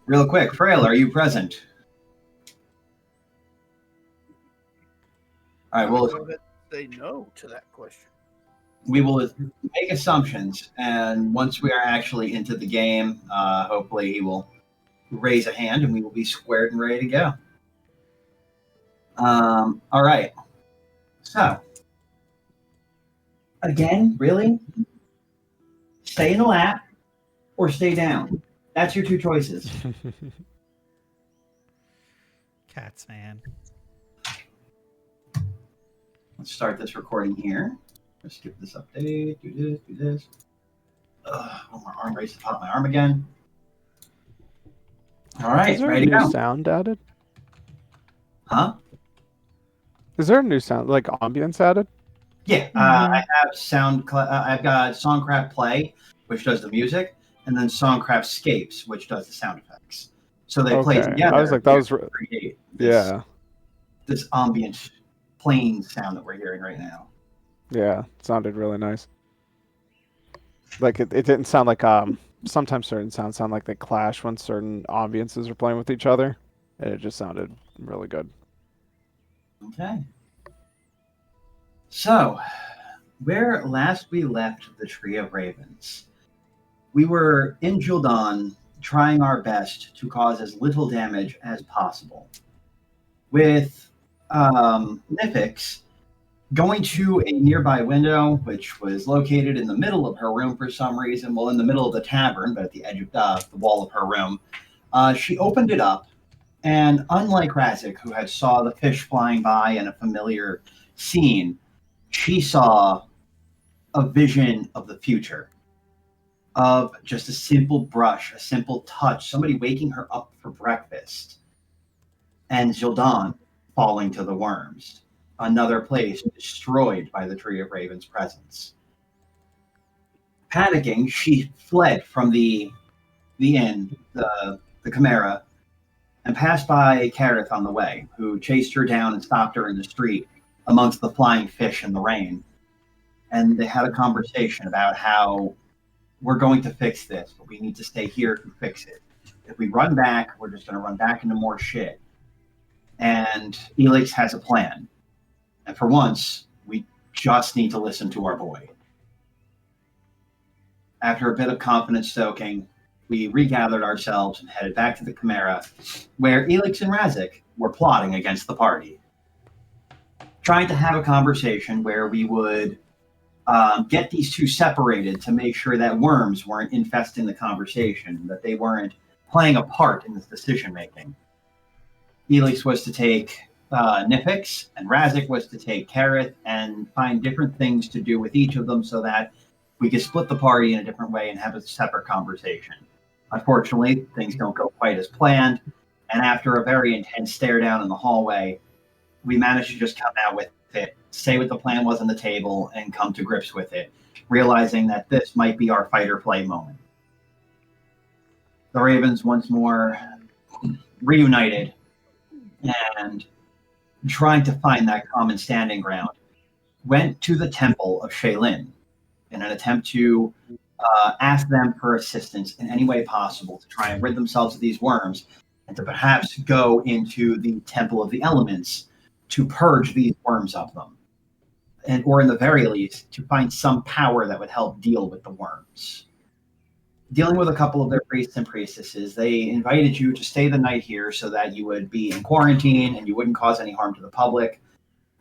Real quick, Frail, are you present? All right, well, go ahead and say no to that question. We will make assumptions, and once we are actually into the game, hopefully he will raise a hand and we will be squared and ready to go. All right. So, again, really? Stay in the lap or stay down. That's your two choices. Cats, man. Let's start this recording here. Let's skip this update. Do this. One more arm race to pop my arm again. All right, Is there ready a to new go. sound added? Huh? Is there a new sound, like ambience added? Yeah, I have I've got Songcraft Play, which does the music, and then Songcraft Scapes, which does the sound effects. So they play together. I was like, that was create this ambient plane sound that we're hearing right now. Yeah, it sounded really nice. Like it didn't sound like sometimes certain sounds sound like they clash when certain ambiances are playing with each other, and it just sounded really good. Okay. So, where last we left the Tree of Ravens, we were in Jul'Dan trying our best to cause as little damage as possible. With Nyphix going to a nearby window, which was located in the middle of her room for some reason, well, in the middle of the tavern, but at the edge of the wall of her room, she opened it up, and unlike Razzik, who had saw the fish flying by in a familiar scene, she saw a vision of the future, of just a simple brush, a simple touch, somebody waking her up for breakfast, and Jul'Dan falling to the worms. Another place destroyed by the Tree of Ravens' presence. Panicking, she fled from the inn, the Chimera, and passed by Karrith on the way, who chased her down and stopped her in the street amongst the flying fish in the rain. And they had a conversation about how we're going to fix this, but we need to stay here to fix it. If we run back, we're just going to run back into more shit. And Eelix has a plan. And for once, we just need to listen to our boy. After a bit of confidence stoking, we regathered ourselves and headed back to the Chimera, where Eelix and Razzik were plotting against the party. Trying to have a conversation where we would get these two separated to make sure that worms weren't infesting the conversation, that they weren't playing a part in this decision-making. Eelix was to take Nyphix, and Razzik was to take Karrith and find different things to do with each of them so that we could split the party in a different way and have a separate conversation. Unfortunately, things don't go quite as planned, and after a very intense stare down in the hallway, we managed to just come out with it, say what the plan was on the table, and come to grips with it, realizing that this might be our fight or flight moment. The Ravens once more reunited and trying to find that common standing ground, went to the temple of Shaylin in an attempt to ask them for assistance in any way possible to try and rid themselves of these worms and to perhaps go into the Temple of the Elements to purge these worms of them. And, or in the very least, to find some power that would help deal with the worms. Dealing with a couple of their priests and priestesses, they invited you to stay the night here so that you would be in quarantine and you wouldn't cause any harm to the public.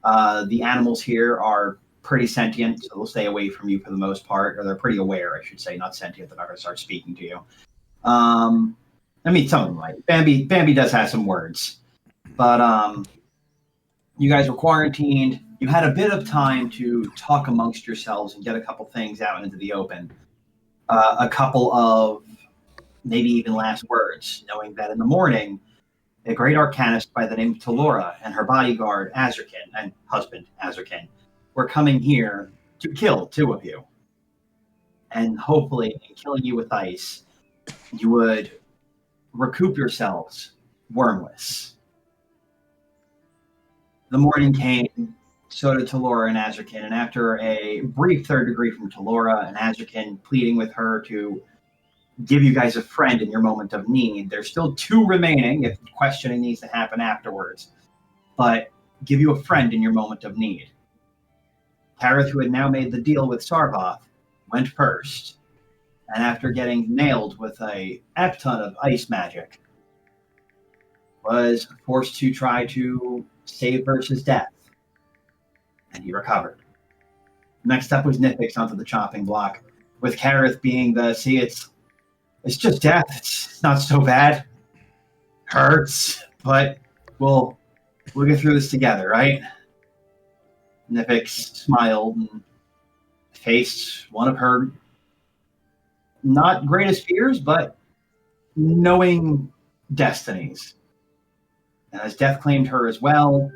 The animals here are pretty sentient, so they'll stay away from you for the most part, or they're pretty aware, I should say, not sentient. They're not going to start speaking to you. I mean, some of them might. Bambi does have some words. But you guys were quarantined. You had a bit of time to talk amongst yourselves and get a couple things out into the open. A couple of maybe even last words, knowing that in the morning, a great arcanist by the name of Talora and her bodyguard, Azrakin, and husband, Azrakin, were coming here to kill two of you. And hopefully, in killing you with ice, you would recoup yourselves wormless. The morning came, so did Talora and Azrakin, and after a brief third degree from Talora and Azrakin pleading with her to give you guys a friend in your moment of need. There's still 2 remaining if questioning needs to happen afterwards. But give you a friend in your moment of need. Karrith, who had now made the deal with Sarvoth, went first. And after getting nailed with a ton of ice magic, was forced to try to save versus death. And he recovered. Next up was Nyphix onto the chopping block, with Karrith being it's just death. It's not so bad. Hurts, but we'll get through this together, right? Nyphix smiled and faced one of her not greatest fears, but knowing destinies. And as death claimed her as well,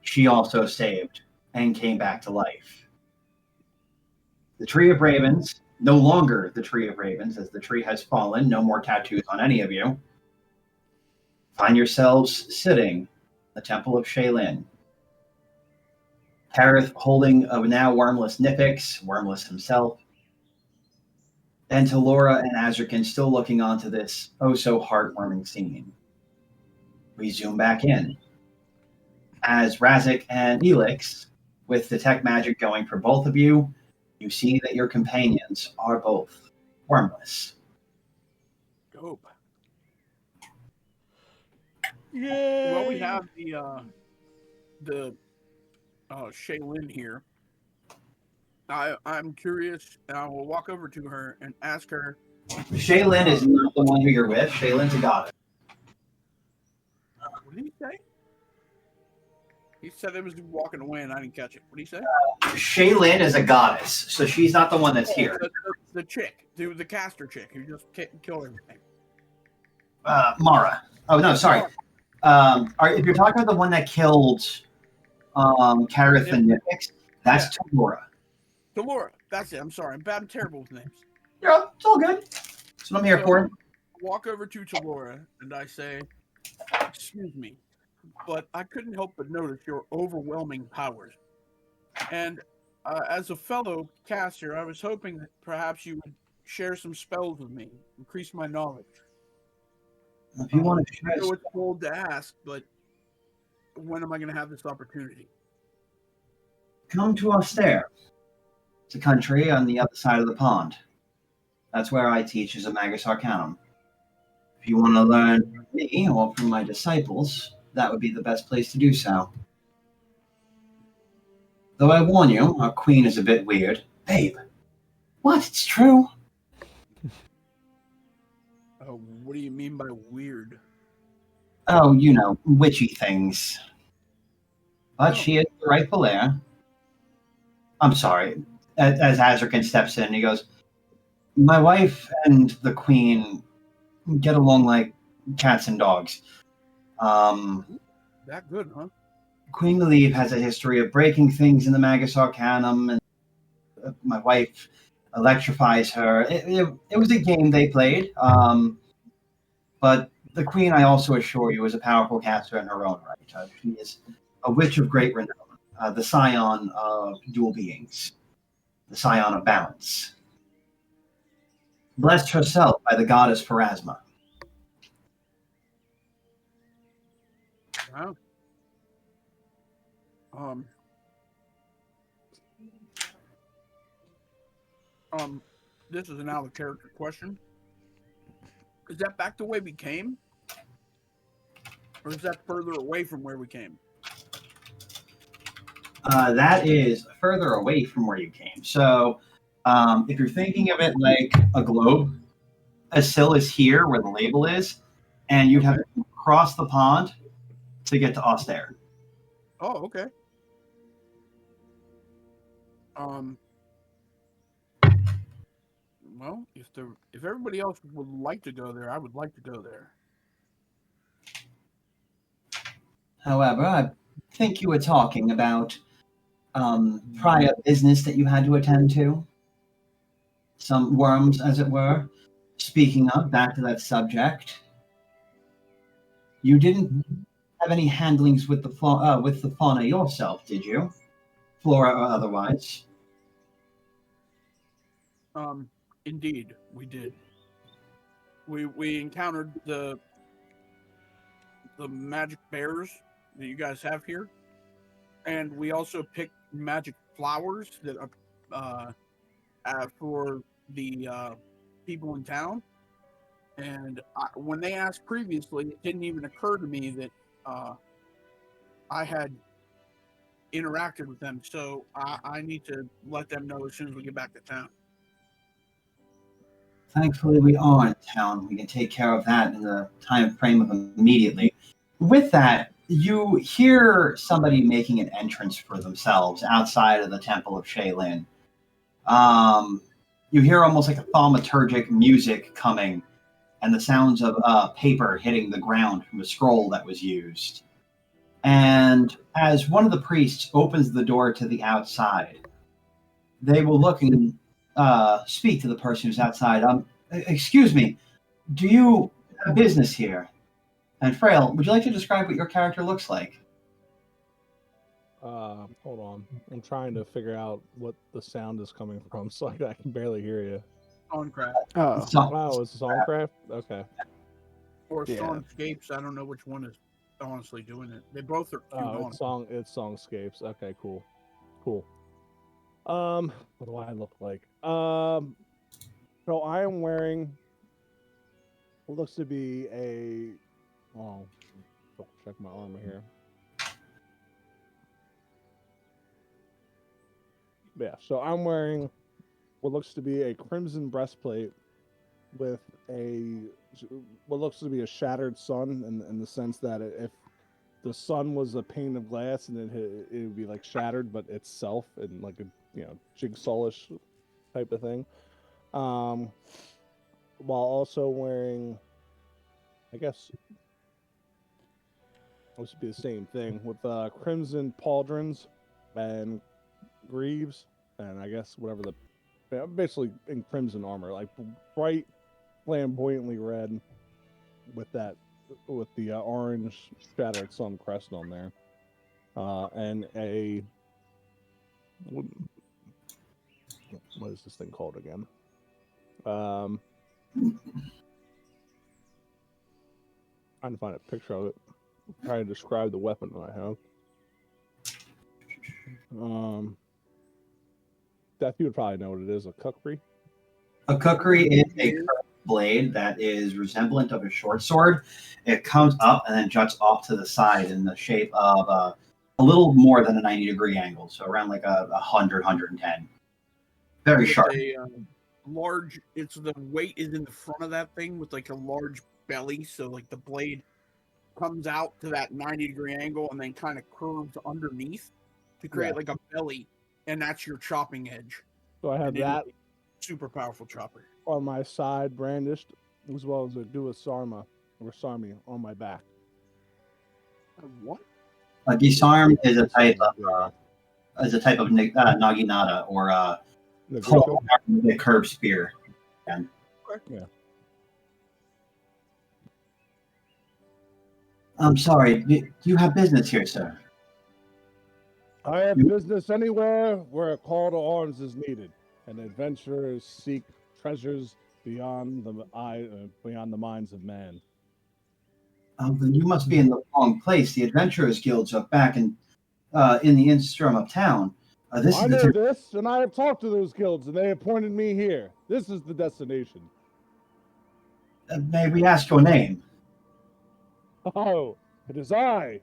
she also saved and came back to life. The Tree of Ravens, no longer the Tree of Ravens, as the tree has fallen, no more tattoos on any of you, find yourselves sitting in the Temple of Shaylin. Karrith holding a now wormless Nyphix, wormless himself, and Talora and Azrakan still looking onto this so heartwarming scene. We zoom back in. As Razzik and Eelix, with detect magic going for both of you, you see that your companions are both wormless. Dope. Yay! Well, we have the Shaylin here. I'm curious, and I will walk over to her and ask her. Shaylin is not the one who you're with. Shaylin's a goddess. What did he say? He said it was walking away, and I didn't catch it. What did he say? Shaylin is a goddess, so she's not the one that's here. The chick, the caster chick who just killed everything. Mara. Oh no, sorry. If you're talking about the one that killed Karrith and Nyphix, that's Talora. Talora, that's it. I'm sorry, I'm terrible with names. Yeah, it's all good. That's what I'm here for. Walk over to Talora and I say, "Excuse me, but I couldn't help but notice your overwhelming powers. And as a fellow caster, I was hoping that perhaps you would share some spells with me, increase my knowledge." If you want to share, I know it's bold to ask, but when am I going to have this opportunity? come to Austere. It's a country on the other side of the pond. That's where I teach as a Magus Arcanum. If you want to learn from me or from my disciples, that would be the best place to do so. Though I warn you, our queen is a bit weird. Babe. What? It's true. What do you mean by weird? Oh, you know, witchy things. But she is the rightful heir. I'm sorry. As Azrakan steps in, he goes, my wife and the queen get along like cats and dogs. That good, huh? Queen Lelieve has a history of breaking things in the Magus Arcanum, and my wife electrifies her. It was a game they played, but the queen, I also assure you, is a powerful caster in her own right. She is a witch of great renown, the scion of dual beings, the scion of balance. Blessed herself by the goddess Pharasma. Wow. This is an out of character question. Is that back the way we came? Or is that further away from where we came? That is further away from where you came. So, if you're thinking of it like a globe, Esil is here where the label is, and you'd have to cross the pond to get to Austere. Oh, okay. Well, if everybody else would like to go there, I would like to go there. However, I think you were talking about prior business that you had to attend to. Some worms, as it were. Speaking of, back to that subject, you didn't have any handlings with the fauna yourself, did you? Flora or otherwise? Indeed, we did. we encountered the magic bears that you guys have here, and we also picked magic flowers that are for the people in town. And when they asked previously, it didn't even occur to me that I had interacted with them. So I need to let them know as soon as we get back to town. Thankfully, we are in town. We can take care of that in the time frame of immediately. With that, you hear somebody making an entrance for themselves outside of the Temple of Shaylin. You hear almost like a thaumaturgic music coming, and the sounds of paper hitting the ground from a scroll that was used. And as one of the priests opens the door to the outside, they will look and speak to the person who's outside. Excuse me, do you have business here? And Frail, would you like to describe what your character looks like? Hold on. I'm trying to figure out what the sound is coming from, so I can barely hear you. Songcraft Oh, Wow, it's Songcraft? Okay. or Yeah. Songscapes. I don't know which one is honestly doing it. They both are cute on. It's Songscapes. Okay, cool. What do I look like? So I am wearing what looks to be a check my armor here. Yeah, so I'm wearing what looks to be a crimson breastplate with what looks to be a shattered sun in the sense that if the sun was a pane of glass and it would be like shattered, but itself in like a jigsawish type of thing. While also wearing, I guess, this would be the same thing with crimson pauldrons and greaves, and I guess basically in crimson armor, like bright, flamboyantly red, with the orange shattered sun crest on there, and what is this thing called again? Trying to find a picture of it. Trying to describe the weapon that I have. Steph, you would probably know what it is. A kukri. A kukri is a curved blade that is resemblant of a short sword. It comes up and then juts off to the side in the shape of a little more than a 90-degree angle, so around like 110. Very sharp. Large. It's the weight is in the front of that thing with like a large belly, so like the blade comes out to that 90-degree angle and then kind of curves underneath to create like a belly, and that's your chopping edge. So I have that super powerful chopper on my side, brandished, as well as a Sarmi on my back. What? A disarm is a type of naginata or a curved spear. Yeah. I'm sorry. Do you have business here, sir? I have business anywhere where a call to arms is needed, and adventurers seek treasures beyond the minds of man. Then you must be in the wrong place. The Adventurers Guilds are back in the Instrum of town. I know this, and I have talked to those guilds, and they appointed me here. This is the destination. May we ask your name? Oh, it is I.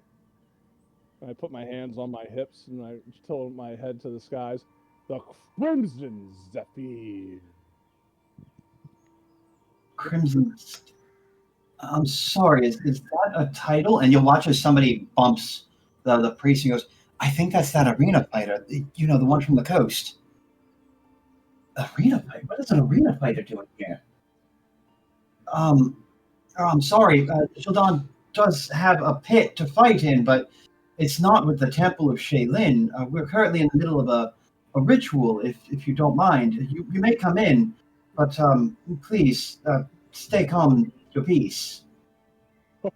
I put my hands on my hips and I tilt my head to the skies. The Crimson Zephyr. Crimson. I'm sorry. Is that a title? And you'll watch as somebody bumps the priest and goes, "I think that's that arena fighter. The one from the coast." Arena fighter? What is an arena fighter doing here? I'm sorry. Shildan does have a pit to fight in, but it's not with the Temple of Shaylin. We're currently in the middle of a ritual, if you don't mind. You may come in, but please stay calm, your peace.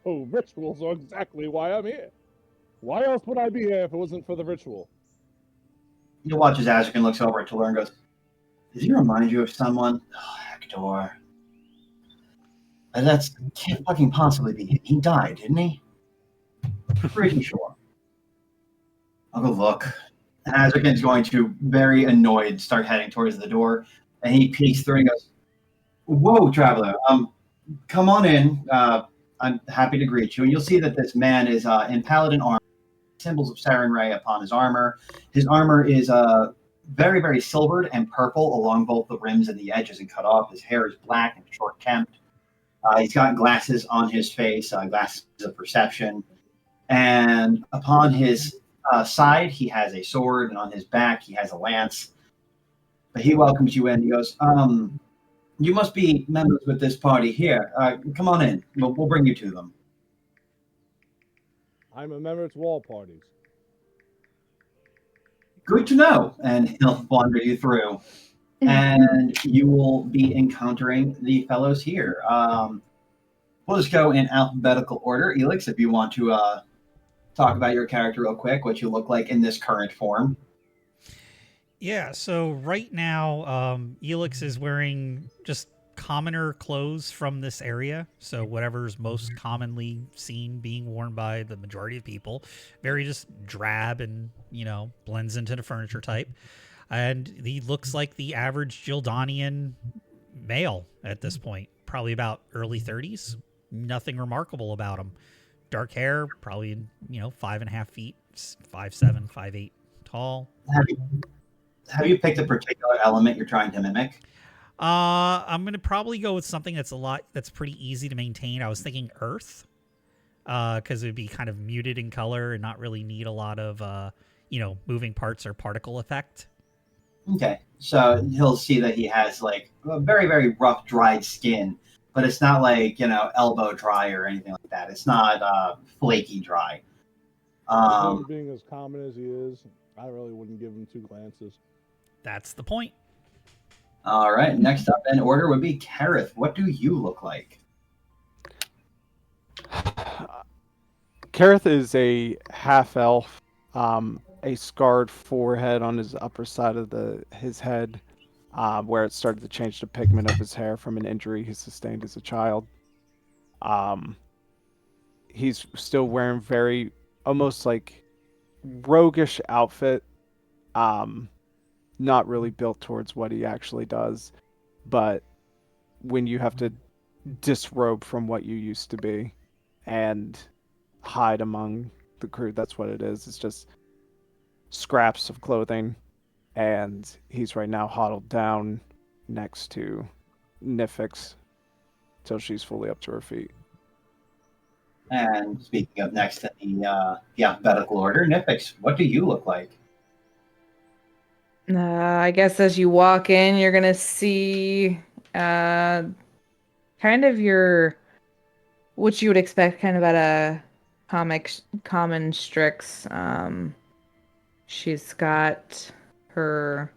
Oh, rituals are exactly why I'm here. Why else would I be here if it wasn't for the ritual? You watch as Azrakan looks over at Taylor and goes, "Does he remind you of someone?" Oh, Hector. That can't fucking possibly be him. He died, didn't he? Pretty sure. I'll go look. And Azrakin's going to, very annoyed, start heading towards the door. And he peeks through and goes, "Whoa, traveler. Come on in. I'm happy to greet you." And you'll see that this man is in paladin armor, symbols of Siren Ray upon his armor. His armor is very, very silvered and purple along both the rims and the edges and cut off. His hair is black and short kempt. He's got glasses on his face, glasses of perception. And upon his side, he has a sword, and on his back, he has a lance. But he welcomes you in. He goes, "You must be members with this party here. Come on in. We'll bring you to them." I'm a member to all parties. Good to know. And he'll wander you through. And you will be encountering the fellows here. We'll just go in alphabetical order. Eelix, if you want to talk about your character real quick, what you look like in this current form. Yeah, so right now, Eelix is wearing just commoner clothes from this area. So whatever's most commonly seen being worn by the majority of people. Very just drab and, blends into the furniture type. And he looks like the average Gildanian male at this point. Probably about early 30s. Nothing remarkable about him. Dark hair, probably, 5.5 feet, 5'7", 5'8" tall. Have you picked a particular element you're trying to mimic? I'm gonna probably go with something that's pretty easy to maintain. I was thinking earth, because it would be kind of muted in color and not really need a lot of moving parts or particle effect. Okay, so he'll see that he has like a very, very rough, dried skin, but it's not like elbow dry or anything like that. It's not flaky dry. Being as common as he is, I really wouldn't give him 2 glances. That's the point. All right, next up in order would be Karrith. What do you look like? Karrith is a half-elf, a scarred forehead on his upper side of his head, where it started to change the pigment of his hair from an injury he sustained as a child. He's still wearing very, almost like roguish outfit, not really built towards what he actually does, but when you have to disrobe from what you used to be and hide among the crew, that's what it is. It's just scraps of clothing, and he's right now huddled down next to Nyphix till she's fully up to her feet. And speaking of next in the alphabetical order, Nyphix, what do you look like? I guess as you walk in, you're gonna see kind of what you would expect kind of at a common Strix. She's got her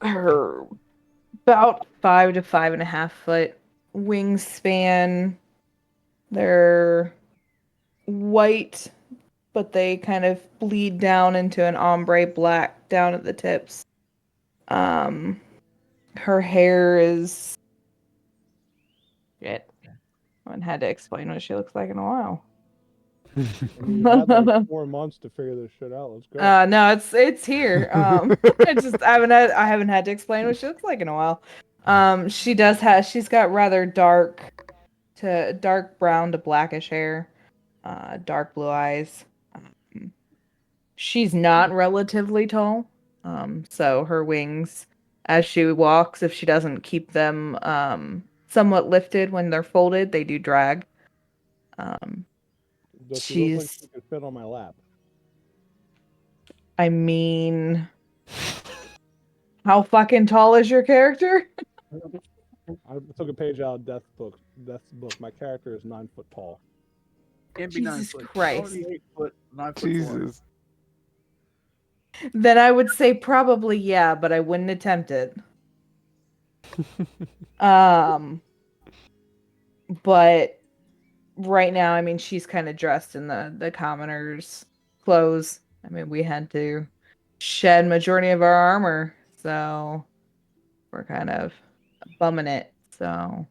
about 5 to 5.5 foot wingspan. They're white, but they kind of bleed down into an ombre black down at the tips. Her hair is shit. I haven't had to explain what she looks like in a while. You've had like 4 months to figure this shit out. Let's go. No, it's here. I haven't had to explain what she looks like in a while. She's got rather dark brown to blackish hair, dark blue eyes. She's not relatively tall, so her wings, as she walks, if she doesn't keep them somewhat lifted when they're folded, they do drag. Does she look like she could fit on my lap? I mean, how fucking tall is your character? I took a page out of Death's book. My character is 9 foot tall. Can't be 9 Jesus foot. Christ. 8 foot, 9 foot. Jesus. Then I would say probably yeah, but I wouldn't attempt it. But right now, I mean, she's kind of dressed in the commoner's clothes. I mean, we had to shed majority of our armor, so we're kind of bumming it. So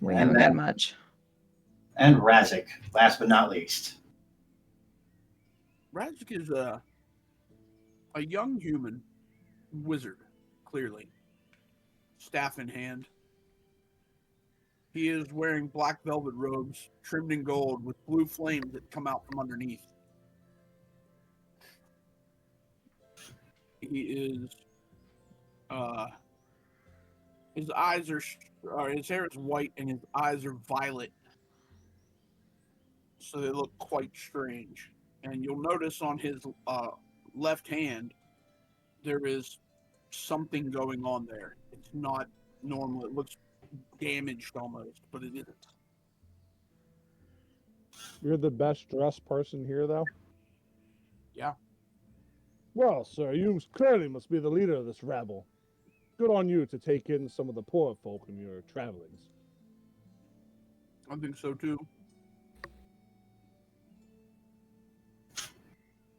we And haven't then- got much. And Razzik, last but not least. Razzik is a young human wizard, clearly. Staff in hand. He is wearing black velvet robes, trimmed in gold, with blue flames that come out from underneath. He is, his eyes are, his hair is white and his eyes are violet. So they look quite strange. And you'll notice on his left hand, there is something going on there. It's not normal. It looks damaged almost, but it isn't. You're the best dressed person here, though? Yeah. Well, sir, you clearly must be the leader of this rabble. Good on you to take in some of the poor folk in your travelings. I think so too.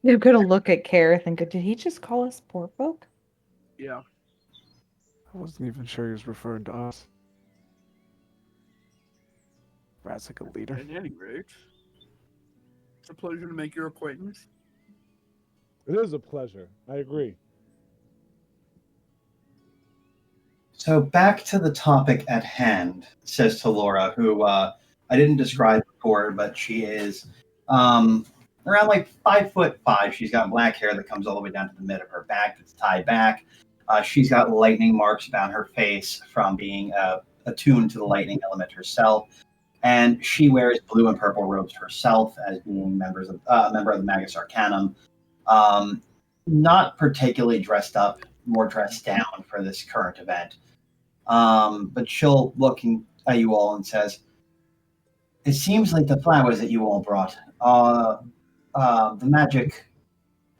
You're gonna look at Karrith and go, did he just call us poor folk? Yeah. I wasn't even sure he was referring to us. Razzik, a leader. At any rate, it's a pleasure to make your acquaintance. It is a pleasure. I agree. So back to the topic at hand, says to Laura, who I didn't describe before, but she is around like 5'5". She's got black hair that comes all the way down to the mid of her back. That's tied back. She's got lightning marks about her face from being attuned to the lightning element herself. And she wears blue and purple robes herself as being a member of the Magus Arcanum. Not particularly dressed up, more dressed down for this current event. But she'll look at you all and says, it seems like the flowers that you all brought are the magic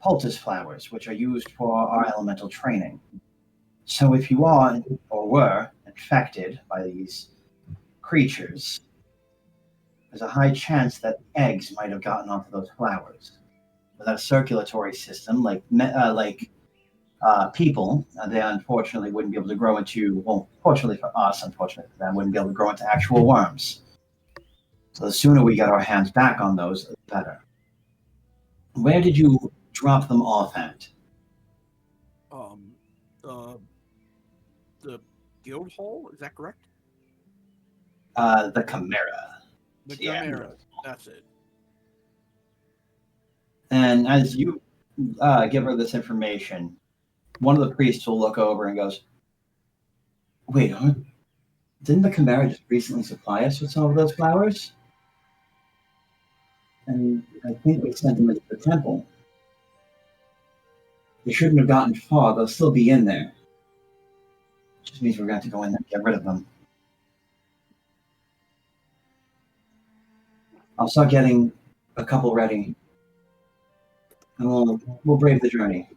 poultice flowers, which are used for our elemental training. So if you are or were infected by these creatures, there's a high chance that eggs might have gotten onto those flowers. Without a circulatory system like people, they unfortunately wouldn't be able to grow into, well, fortunately for us, unfortunately for them, wouldn't be able to grow into actual worms. So the sooner we get our hands back on those, the better. Where did you drop them off at? The guild hall, is that correct? The Chimera. The Yeah. Chimera, that's it. And as you give her this information, one of the priests will look over and goes, wait, didn't the Chimera just recently supply us with some of those flowers? And I think we sent them into the temple. They shouldn't have gotten far. They'll still be in there. Just means we're going to have to go in there and get rid of them. I'll start getting a couple ready. And we'll brave the journey.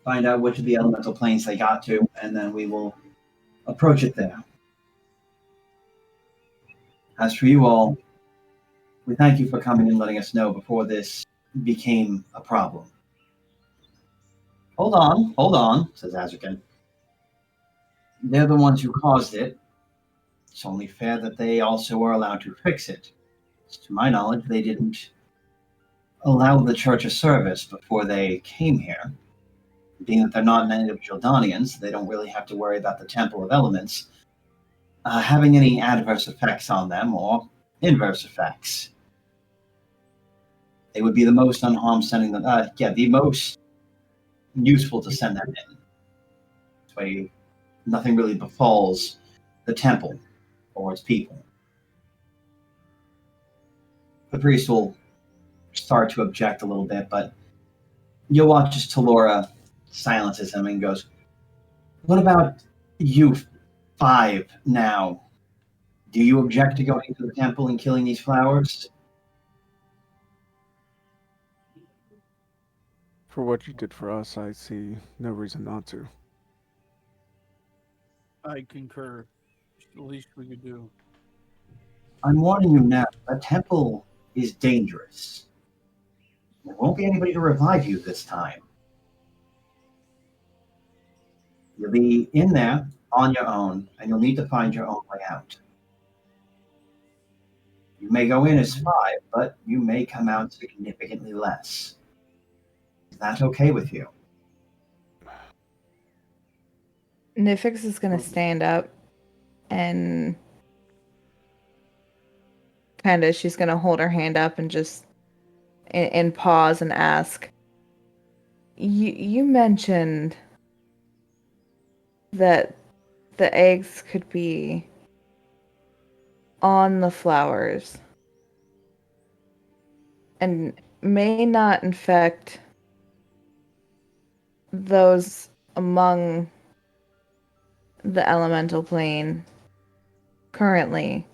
Find out which of the elemental planes they got to, and then we will approach it there. As for you all, we thank you for coming and letting us know before this became a problem. Hold on, says Azrakan. They're the ones who caused it. It's only fair that they also are allowed to fix it. To my knowledge, they didn't allow the Church a service before they came here. Being that they're not native Jordanians, they don't really have to worry about the Temple of Elements having any adverse effects on them or inverse effects. They would be the most unharmed sending them, the most useful to send them in. This way, nothing really befalls the temple or its people. The priest will start to object a little bit, but you'll watch as Talora silences him and goes, what about you 5 now? Do you object to going to the temple and killing these flowers? For what you did for us, I see no reason not to. I concur. It's the least we could do. I'm warning you now, the temple is dangerous. There won't be anybody to revive you this time. You'll be in there on your own, and you'll need to find your own way out. You may go in as 5, but you may come out significantly less. Is that okay with you? Nyphix is going to stand up and she's going to hold her hand up and just and pause and ask, you mentioned that the eggs could be on the flowers and may not infect those among the elemental plane currently.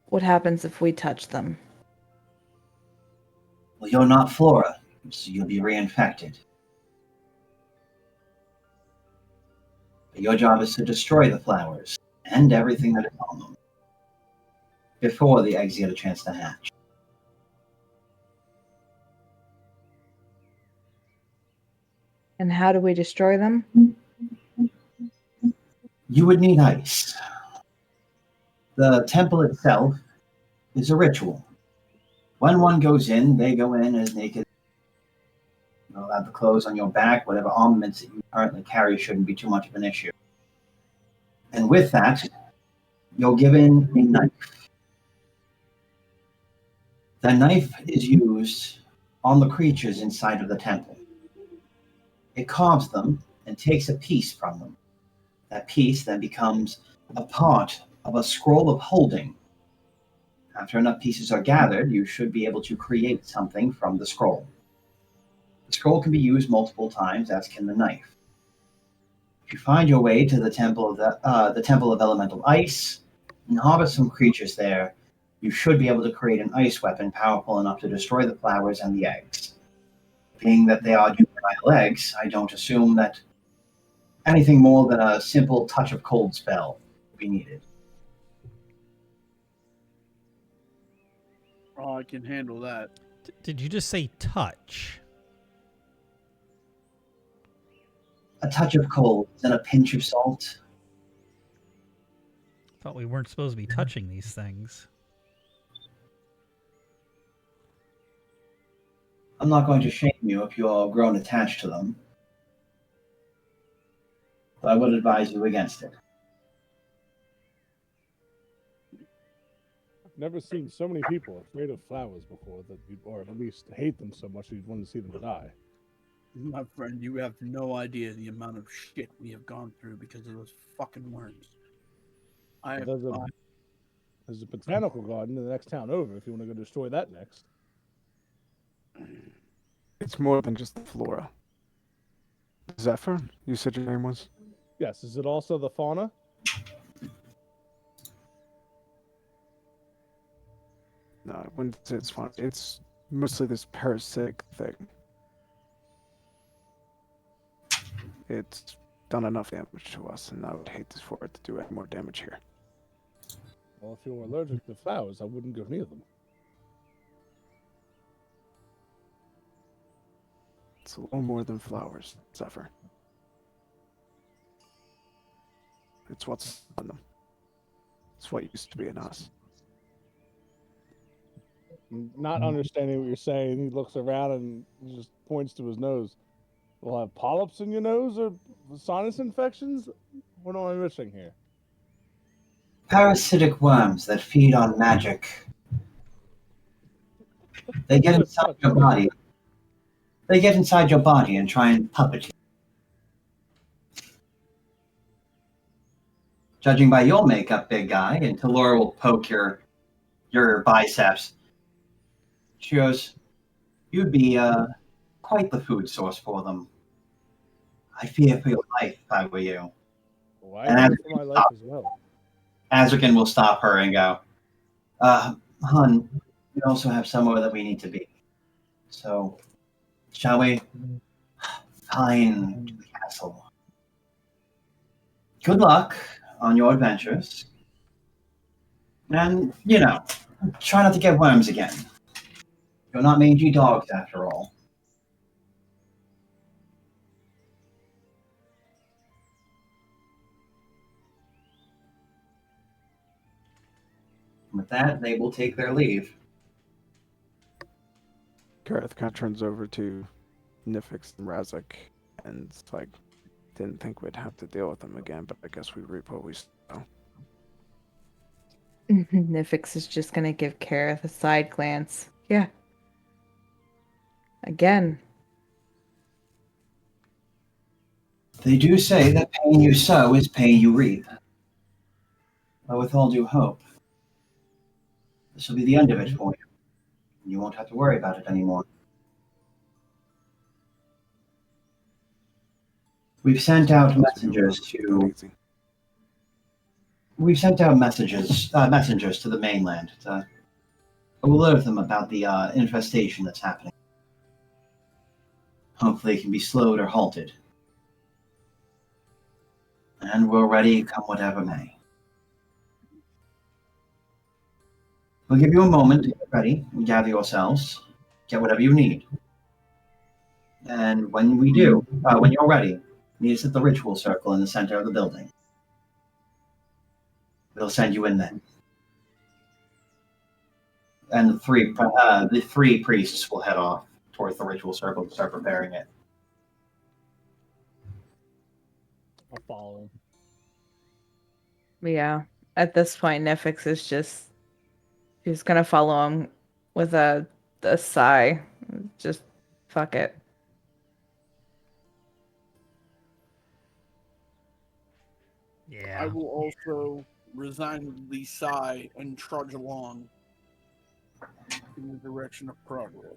What happens if we touch them? Well, you're not Flora, so you'll be reinfected. But your job is to destroy the flowers and everything that is on them before the eggs get a chance to hatch. And how do we destroy them? You would need ice. The temple itself is a ritual. When one goes in, they go in as naked. You'll have the clothes on your back, whatever armaments that you currently carry shouldn't be too much of an issue. And with that, you're given a knife. The knife is used on the creatures inside of the temple. It carves them and takes a piece from them. That piece then becomes a part of a scroll of holding. After enough pieces are gathered, you should be able to create something from the scroll. The scroll can be used multiple times, as can the knife. If you find your way to the Temple of Elemental Ice and harvest some creatures there, you should be able to create an ice weapon powerful enough to destroy the flowers and the eggs. Being that they are juvenile eggs, I don't assume that anything more than a simple touch of cold spell would be needed. Oh, I can handle that. Did you just say touch? A touch of cold and a pinch of salt. Thought we weren't supposed to be touching these things. I'm not going to shame you if you are grown attached to them, but I would advise you against it. I've never seen so many people afraid of flowers before, or at least hate them so much that you'd want to see them die. My friend, you have no idea the amount of shit we have gone through because of those fucking worms. There's a botanical garden in the next town over if you want to go destroy that next. It's more than just the flora. Zephyr, you said your name was? Yes, is it also the fauna? No, I wouldn't say it's fauna. It's mostly this parasitic thing. It's done enough damage to us, and I would hate this for it to do any more damage here. Well, if you were allergic to flowers, I wouldn't go near them. It's a little more than flowers, Zephyr. It's what's on them. It's what used to be in us. Not understanding what you're saying, he looks around and just points to his nose. We'll have polyps in your nose or sinus infections? What am I missing here? Parasitic worms that feed on magic. They get inside your body. They get inside your body and try and puppet you. Judging by your makeup, big guy, and Talora will poke your biceps. She goes, "You'd be quite the food source for them. I fear for your life if I were you." Well, I fear for my life as well. Azrakan will stop her and go, "Hun, we also have somewhere that we need to be. So, shall we? Fine, to the castle. Good luck on your adventures. And, try not to get worms again. You're not mangy dogs, after all." With that, they will take their leave. Karrith kind of turns over to Nyphix and Razzik, and it's like, didn't think we'd have to deal with them again, but I guess we reap what we sow. Nyphix is just gonna give Karrith a side glance. Yeah. Again. They do say that pain you sow is pain you reap. But with all due hope, this will be the end of it for you. You won't have to worry about it anymore. We've sent out messengers to messengers to the mainland to alert them about the infestation that's happening. Hopefully it can be slowed or halted. And we're ready come whatever may. We'll give you a moment to get ready and gather yourselves, get whatever you need. And when we do, when you're ready, meet us at the ritual circle in the center of the building. We'll send you in then. And the three priests will head off towards the ritual circle to start preparing it. I'll follow. Yeah. At this point, Nyphix is she's gonna follow him with a sigh. Just fuck it. Yeah. I will also resignedly sigh and trudge along in the direction of progress.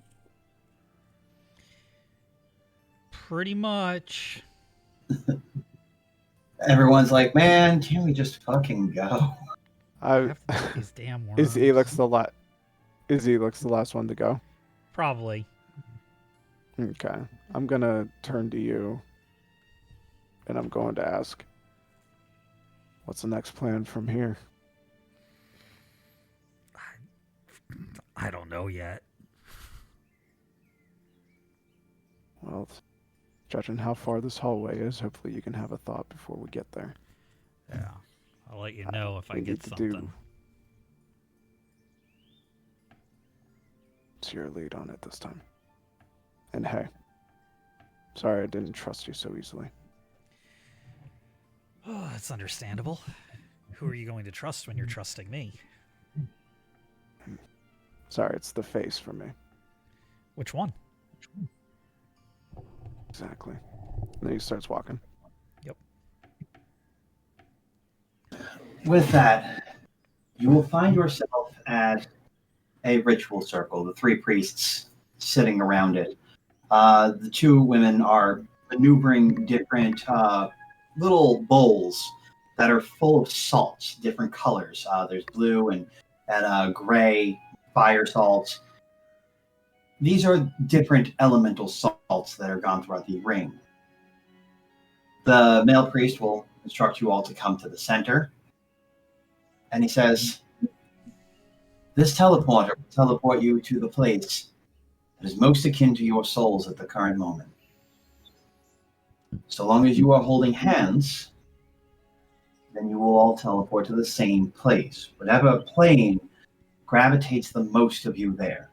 Pretty much. Everyone's like, man, can't we just fucking go? These damn worms. Is Eelix the last one to go? Probably. Okay. I'm gonna turn to you, and I'm going to ask, what's the next plan from here? I don't know yet. Well, judging how far this hallway is, hopefully you can have a thought before we get there. Yeah. I'll let you know if I We get need to something. It's your lead on it this time. And hey, sorry I didn't trust you so easily. Oh, that's understandable. Who are you going to trust when you're trusting me? Sorry, it's the face for me. Which one? Exactly. And then he starts walking. Yep. With that, you will find yourself at a ritual circle, the three priests sitting around it. The two women are maneuvering different little bowls that are full of salts, different colors. There's blue and gray fire salts. These are different elemental salts that are gone throughout the ring. The male priest will instruct you all to come to the center. And he says, this teleporter will teleport you to the place that is most akin to your souls at the current moment. So long as you are holding hands, then you will all teleport to the same place. Whatever plane gravitates the most of you there.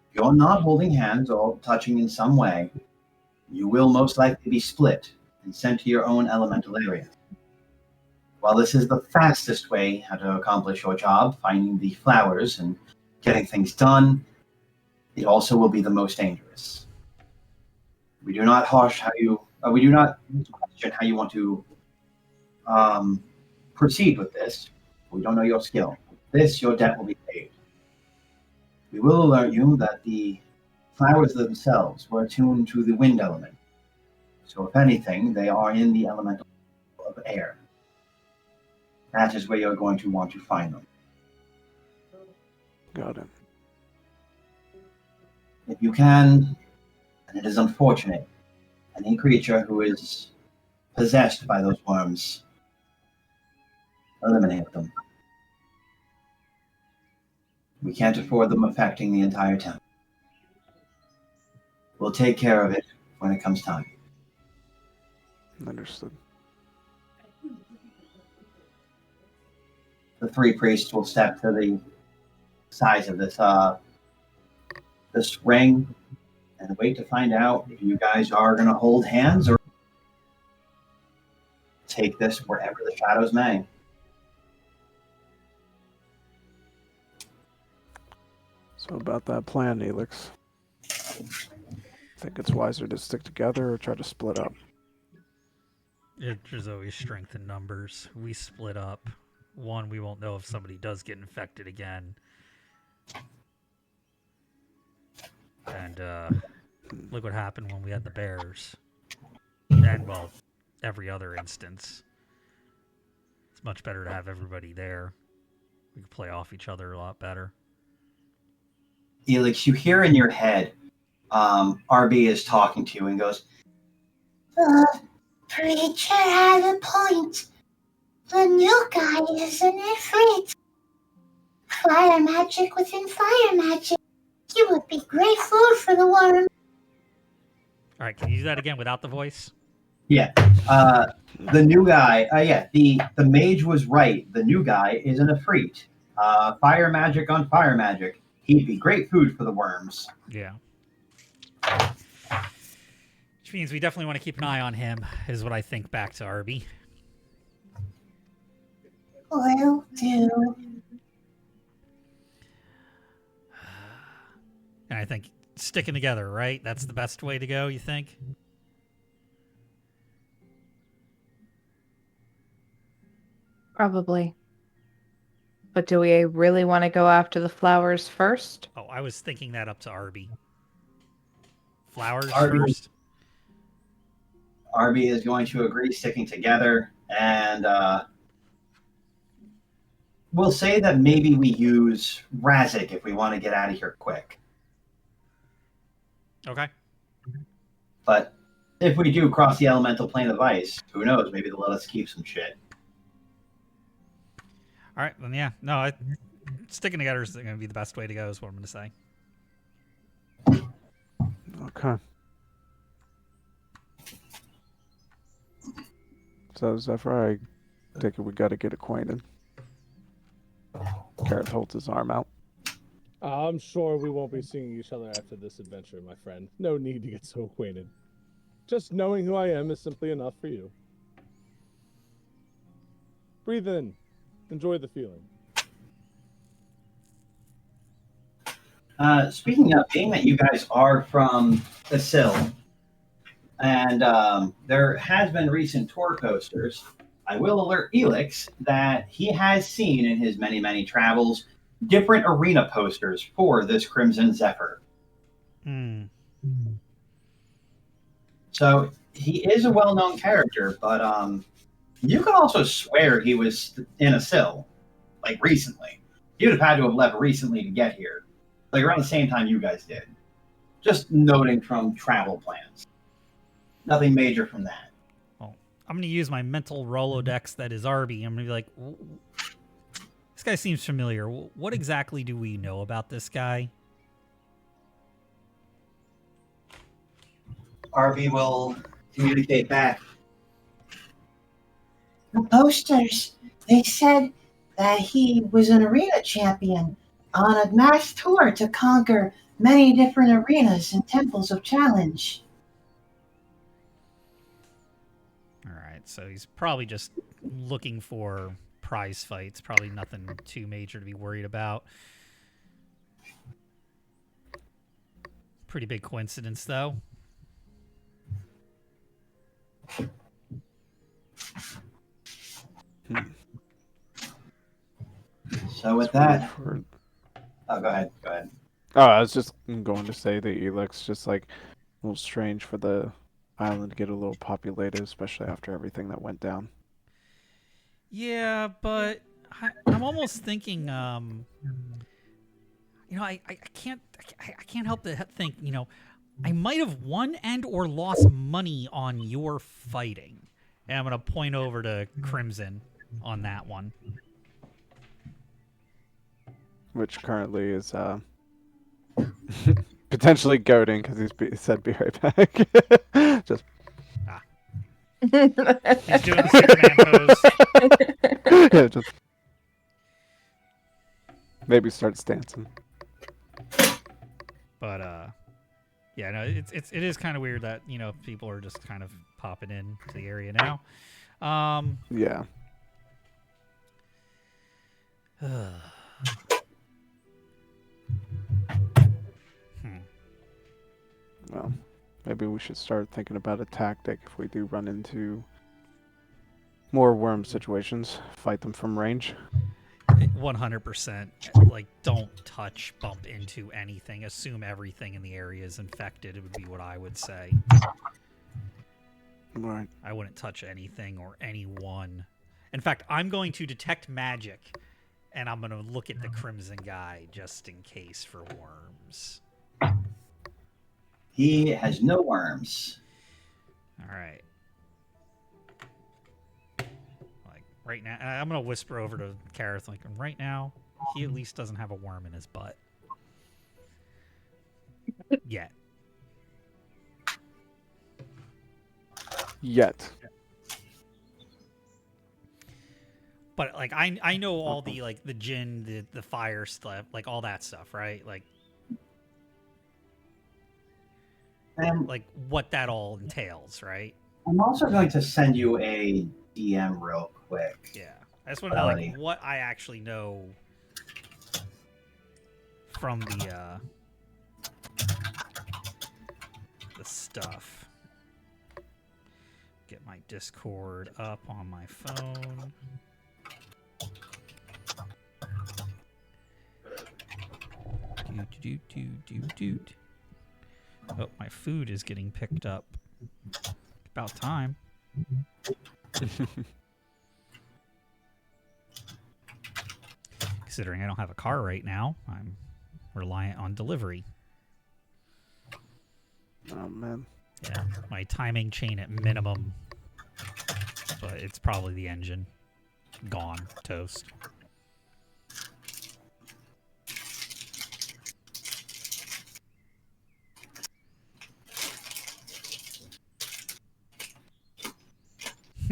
If you're not holding hands or touching in some way, you will most likely be split and sent to your own elemental area. While this is the fastest way how to accomplish your job, finding the flowers and getting things done, it also will be the most dangerous. We do not question how you want to proceed with this. We don't know your skill. This, your debt will be paid. We will alert you that the flowers themselves were attuned to the wind element. So if anything, they are in the elemental of air. That is where you're going to want to find them. Got it. If you can, and it is unfortunate, any creature who is possessed by those worms, eliminate them. We can't afford them affecting the entire town. We'll take care of it when it comes time. Understood. the three priests will step to the size of this ring and wait to find out if you guys are going to hold hands or take this wherever the shadows may. So about that plan, Eelix. Think it's wiser to stick together or try to split up? There's always strength in numbers. We split up. One, we won't know if somebody does get infected again. And look what happened when we had the bears. And, well, every other instance. It's much better to have everybody there. We can play off each other a lot better. Eelix, you hear in your head, RB is talking to you and goes, The preacher had a point. The new guy is an ifrit. Fire magic within fire magic. You would be great food for the worm. All right, can you do that again without the voice? yeah, the new guy, the mage was right. The new guy is an ifrit. Fire magic on fire magic. He'd be great food for the worms. Yeah. Which means we definitely want to keep an eye on him, is what I think back to Arby. Will do. And I think sticking together, right? That's the best way to go, you think? Probably. But do we really want to go after the flowers first? Oh, I was thinking that up to Arby. Flowers Arby. first? Arby is going to agree sticking together, and we'll say that maybe we use Razzik if we want to get out of here quick. Okay. But if we do cross the elemental plane of ice, who knows? Maybe they'll let us keep some shit. All right, then yeah. No, sticking together is going to be the best way to go, is what I'm going to say. Okay. So, Zephyr, I take it we got to get acquainted. Karrith holds his arm out. I'm sure we won't be seeing each other after this adventure, my friend. No need to get so acquainted. Just knowing who I am is simply enough for you. Breathe in. Enjoy the feeling. Speaking of, being that you guys are from Esil, and there has been recent tour posters, I will alert Eelix that he has seen in his many, many travels different arena posters for this Crimson Zephyr. Hmm. So he is a well-known character, but you can also swear he was in Esil, like recently. He would have had to have left recently to get here, like around the same time you guys did. Just noting from travel plans. Nothing major from that. Well, I'm going to use my mental Rolodex that is Arby. I'm going to be like, this guy seems familiar. What exactly do we know about this guy? RB will communicate back. The posters, they said that he was an arena champion on a mass tour to conquer many different arenas and temples of challenge. All right, so he's probably just looking for prize fights. Probably nothing too major to be worried about. Pretty big coincidence, though. So with that, oh, go ahead. Oh, I was just going to say that Eelix just like a little strange for the island to get a little populated, especially after everything that went down. Yeah, but I'm almost thinking, I can't help but think, I might have won and or lost money on your fighting. And I'm going to point over to Crimson on that one. Which currently is potentially goading because he said be right back. Just He's doing the Superman pose. yeah, just Maybe starts dancing. But yeah, no, it is kind of weird that people are just kind of popping in to the area now. Yeah. Well, maybe we should start thinking about a tactic if we do run into more worm situations. Fight them from range. 100%. Like, don't touch, bump into anything. Assume everything in the area is infected. It would be what I would say. Right. I wouldn't touch anything or anyone. In fact, I'm going to detect magic, and I'm going to look at the Crimson guy just in case for worms. He has no worms. All right. Like, right now, I'm going to whisper over to Karrith, like, right now, he at least doesn't have a worm in his butt. Yet. But like I know all the like the djinn, the fire stuff, like all that stuff, right? Like what that all entails, right? I'm also going to send you a DM real quick. Yeah, I just want to know like what I actually know from the stuff. Get my Discord up on my phone. Doot. Oh, my food is getting picked up. About time. Considering I don't have a car right now, I'm reliant on delivery. Oh, man. Yeah, my timing chain at minimum. But it's probably the engine. Gone. Toast.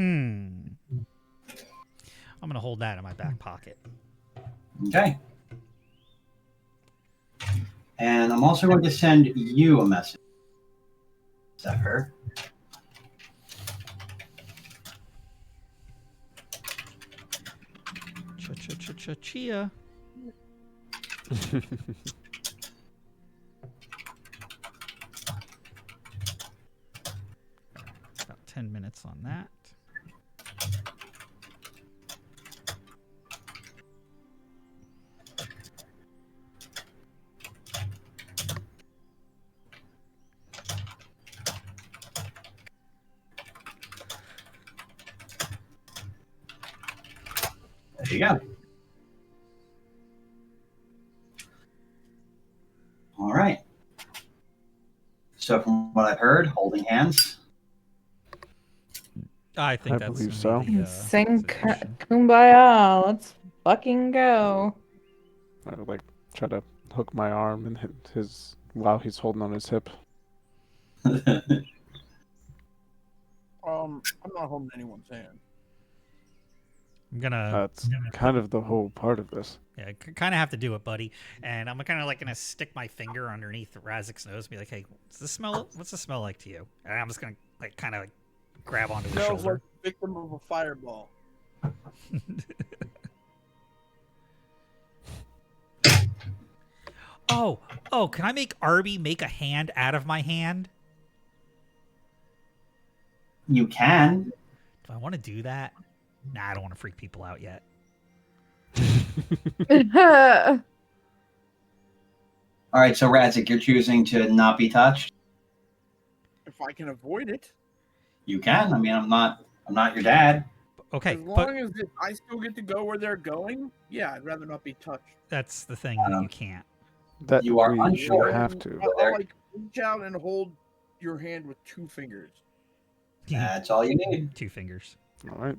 I'm going to hold that in my back pocket. Okay. And I'm also going to send you a message, Zephyr. Chia. About 10 minutes on that. There you go. All right. So from what I've heard, holding hands. I think I that's believe so. the, Sing situation. Kumbaya. Let's fucking go. I would like try to hook my arm and hit his while he's holding on his hip. I'm not holding anyone's hand. I'm gonna. That's kind of the whole part of this. Yeah, kind of have to do it, buddy. And I'm kind of like gonna stick my finger underneath Razzik's nose, and be like, "Hey, what's the smell? What's the smell like to you?" And I'm just gonna like kind of grab onto his Smells shoulder. like the victim of a fireball. Oh! Can I make Arby make a hand out of my hand? You can. Do I want to do that? Nah, I don't want to freak people out yet. All right, so Razzik, you're choosing to not be touched. If I can avoid it. You can. I mean, I'm not your dad. Okay, As but long as I still get to go where they're going, yeah, I'd rather not be touched. that's the thing that you can't. That You are we unsure. have to. I'll like reach out and hold your hand with 2 fingers. That's all you need. 2 fingers. All right.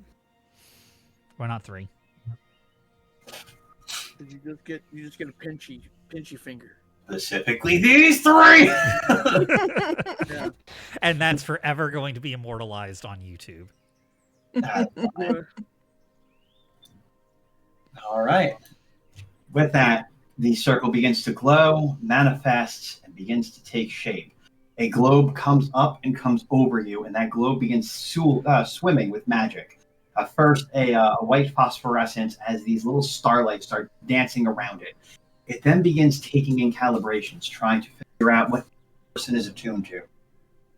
Why not 3? Did you just get a pinchy finger? Specifically these 3. Yeah. And that's forever going to be immortalized on YouTube. All right. With that, the circle begins to glow, manifests, and begins to take shape. A globe comes up and comes over you, and that globe begins swimming with magic. First, a white phosphorescence as these little starlights start dancing around it. It then begins taking in calibrations, trying to figure out what the person is attuned to.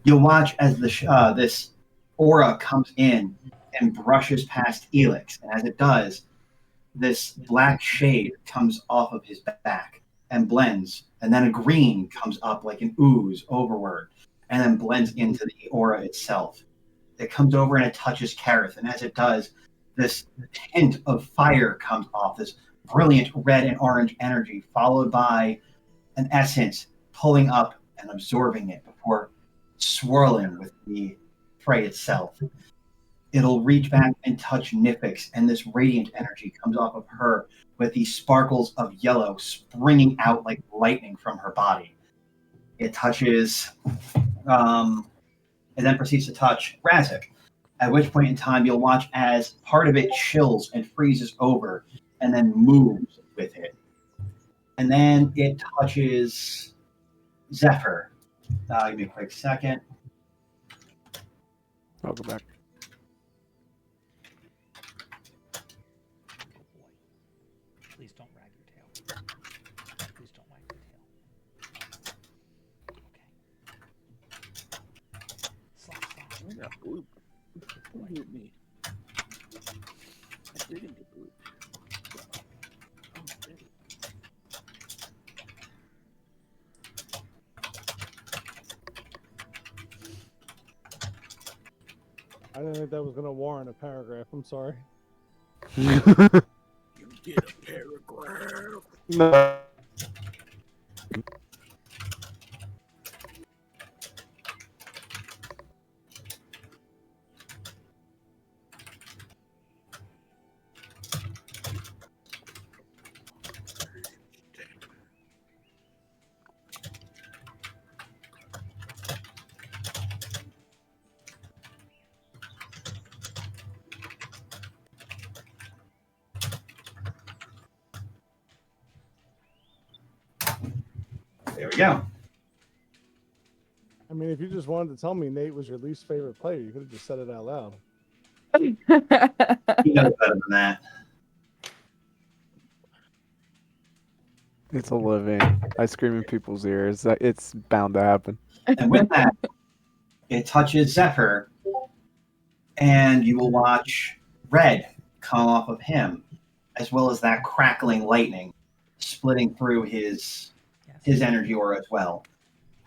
You'll watch as this aura comes in and brushes past Eelix, and as it does, this black shade comes off of his back and blends, and then a green comes up like an ooze overward, and then blends into the aura itself. It comes over and it touches Karrith, and as it does, this hint of fire comes off, this brilliant red and orange energy, followed by an essence pulling up and absorbing it before swirling with the fray itself. It'll reach back and touch Nyphix, and this radiant energy comes off of her with these sparkles of yellow springing out like lightning from her body. It touches, and then proceeds to touch Razzik, at which point in time you'll watch as part of it chills and freezes over and then moves with it. And then it touches Zephyr. Give me a quick second. I'll go back. Please don't wag your tail. Please don't wag your tail. Okay. Slap. I got blue. Who hit me? I didn't get blue. I didn't think that was going to warrant a paragraph. I'm sorry. You get a paragraph. No. There we go. I mean, if you just wanted to tell me Nate was your least favorite player, you could have just said it out loud. He knows better than that. It's a living. I scream in people's ears. It's bound to happen. And with that, it touches Zephyr, and you will watch red come off of him, as well as that crackling lightning splitting through his energy aura as well.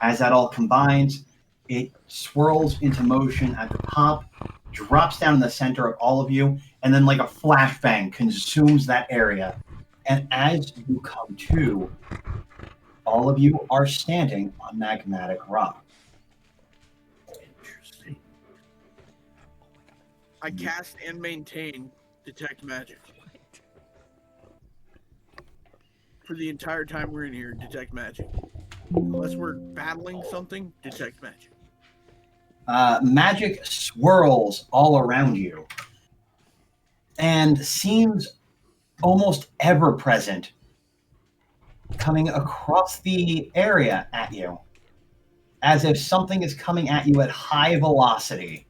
As that all combines, it swirls into motion at the top, drops down in the center of all of you, and then like a flashbang consumes that area. And as you come to, all of you are standing on magmatic rock. Interesting. I cast and maintain detect magic. For the entire time we're in here, detect magic. Unless we're battling something, detect magic. Magic swirls all around you and seems almost ever present, coming across the area at you, as if something is coming at you at high velocity.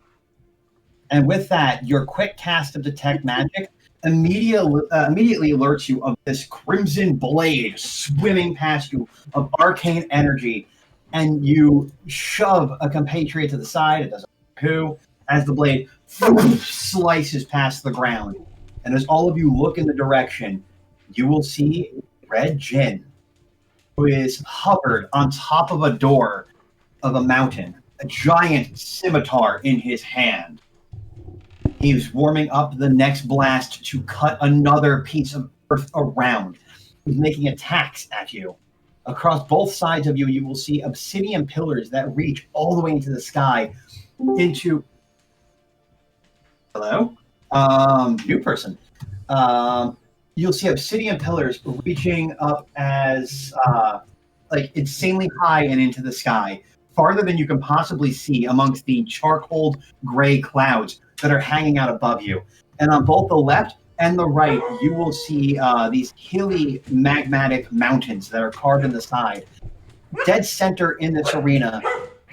And with that, your quick cast of detect magic immediately alerts you of this crimson blade swimming past you of arcane energy, and you shove a compatriot to the side. It doesn't matter who, as the blade slices past the ground. And as all of you look in the direction, you will see Red Jinn, who is hovered on top of a door of a mountain, a giant scimitar in his hand. He's warming up the next blast to cut another piece of earth around. He's making attacks at you. Across both sides of you, you will see obsidian pillars that reach all the way into the sky, into... Hello? New person. You'll see obsidian pillars reaching up as, like, insanely high and into the sky, farther than you can possibly see amongst the charcoal gray clouds that are hanging out above you. And on both the left and the right, you will see these hilly magmatic mountains that are carved in the side. Dead center in this arena,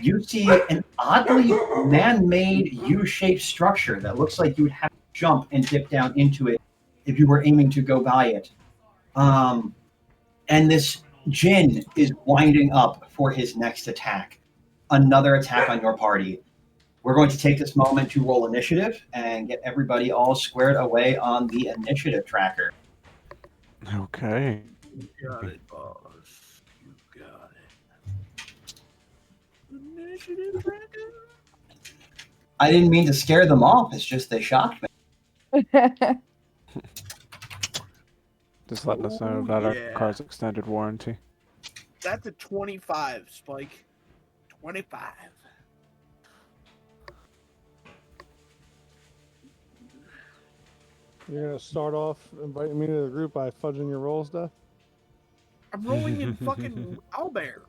you see an oddly man-made U-shaped structure that looks like you would have to jump and dip down into it if you were aiming to go by it. And this Jinn is winding up for his next attack. Another attack on your party. We're going to take this moment to roll initiative and get everybody all squared away on the initiative tracker. Okay. You got it, boss. You got it. Initiative tracker. I didn't mean to scare them off. It's just they shocked me. Just letting us know about yeah. our car's extended warranty. That's a 25, Spike. 25. You're gonna start off inviting me to the group by fudging your rolls, Death? I'm rolling in fucking owlbear.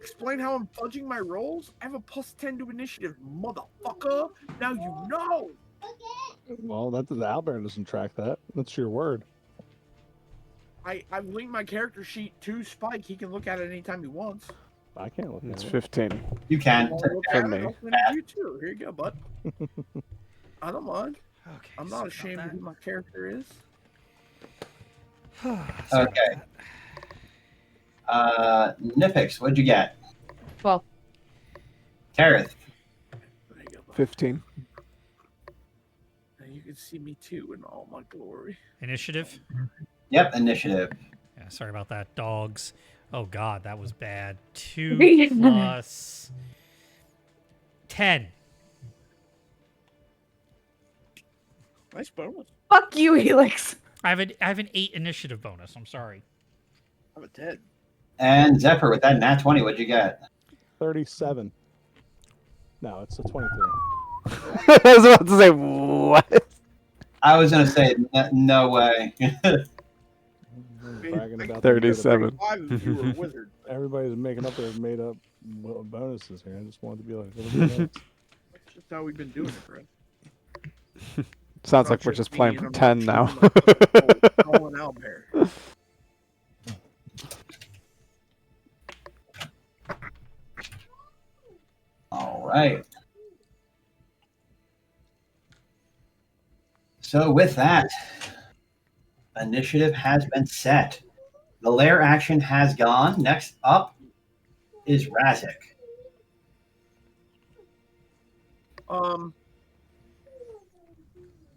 Explain how I'm fudging my rolls? I have a +10 to initiative, motherfucker. Now you know. Well, the owlbear doesn't track that. That's your word. I've linked my character sheet to Spike. He can look at it anytime he wants. I can't look It's at it. 15. You can. Look For at it, me. I'll send it to you too. Here you go, bud. I don't mind. Okay. I'm not ashamed of who my character is. Okay. Nyphix, what'd you get? 12. Karrith, There you go, bud. 15. Now you can see me too in all my glory. Initiative. yep, initiative. Yeah, sorry about that. Dogs. Oh God, that was bad. 2 plus 10. Nice bonus. Fuck you, Eelix. I have an 8 initiative bonus. I'm sorry. I'm a 10. And Zephyr, with that nat 20, what'd you get? 37. No, it's a 23. I was about to say, what? I was going to say, no way. Bragging about 37. 5 if you were a wizard. Everybody's making up their made up bonuses here. I just wanted to be like everybody else. That's just how we've been doing it, Brett. Sounds Not like we're just me, playing and I'm pretend not now. rolling owlbear. All right. So with that, initiative has been set. The lair action has gone. Next up is Razzik.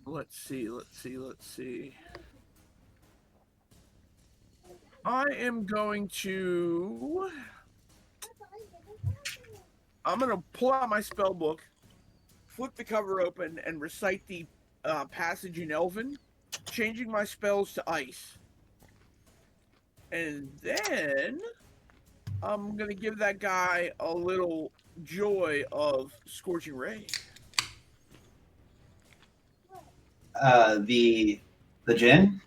Let's see. I am going to pull out my spell book, flip the cover open, and recite the passage in Elven, changing my spells to ice. And then I'm gonna give that guy a little joy of Scorching Ray. The Jinn.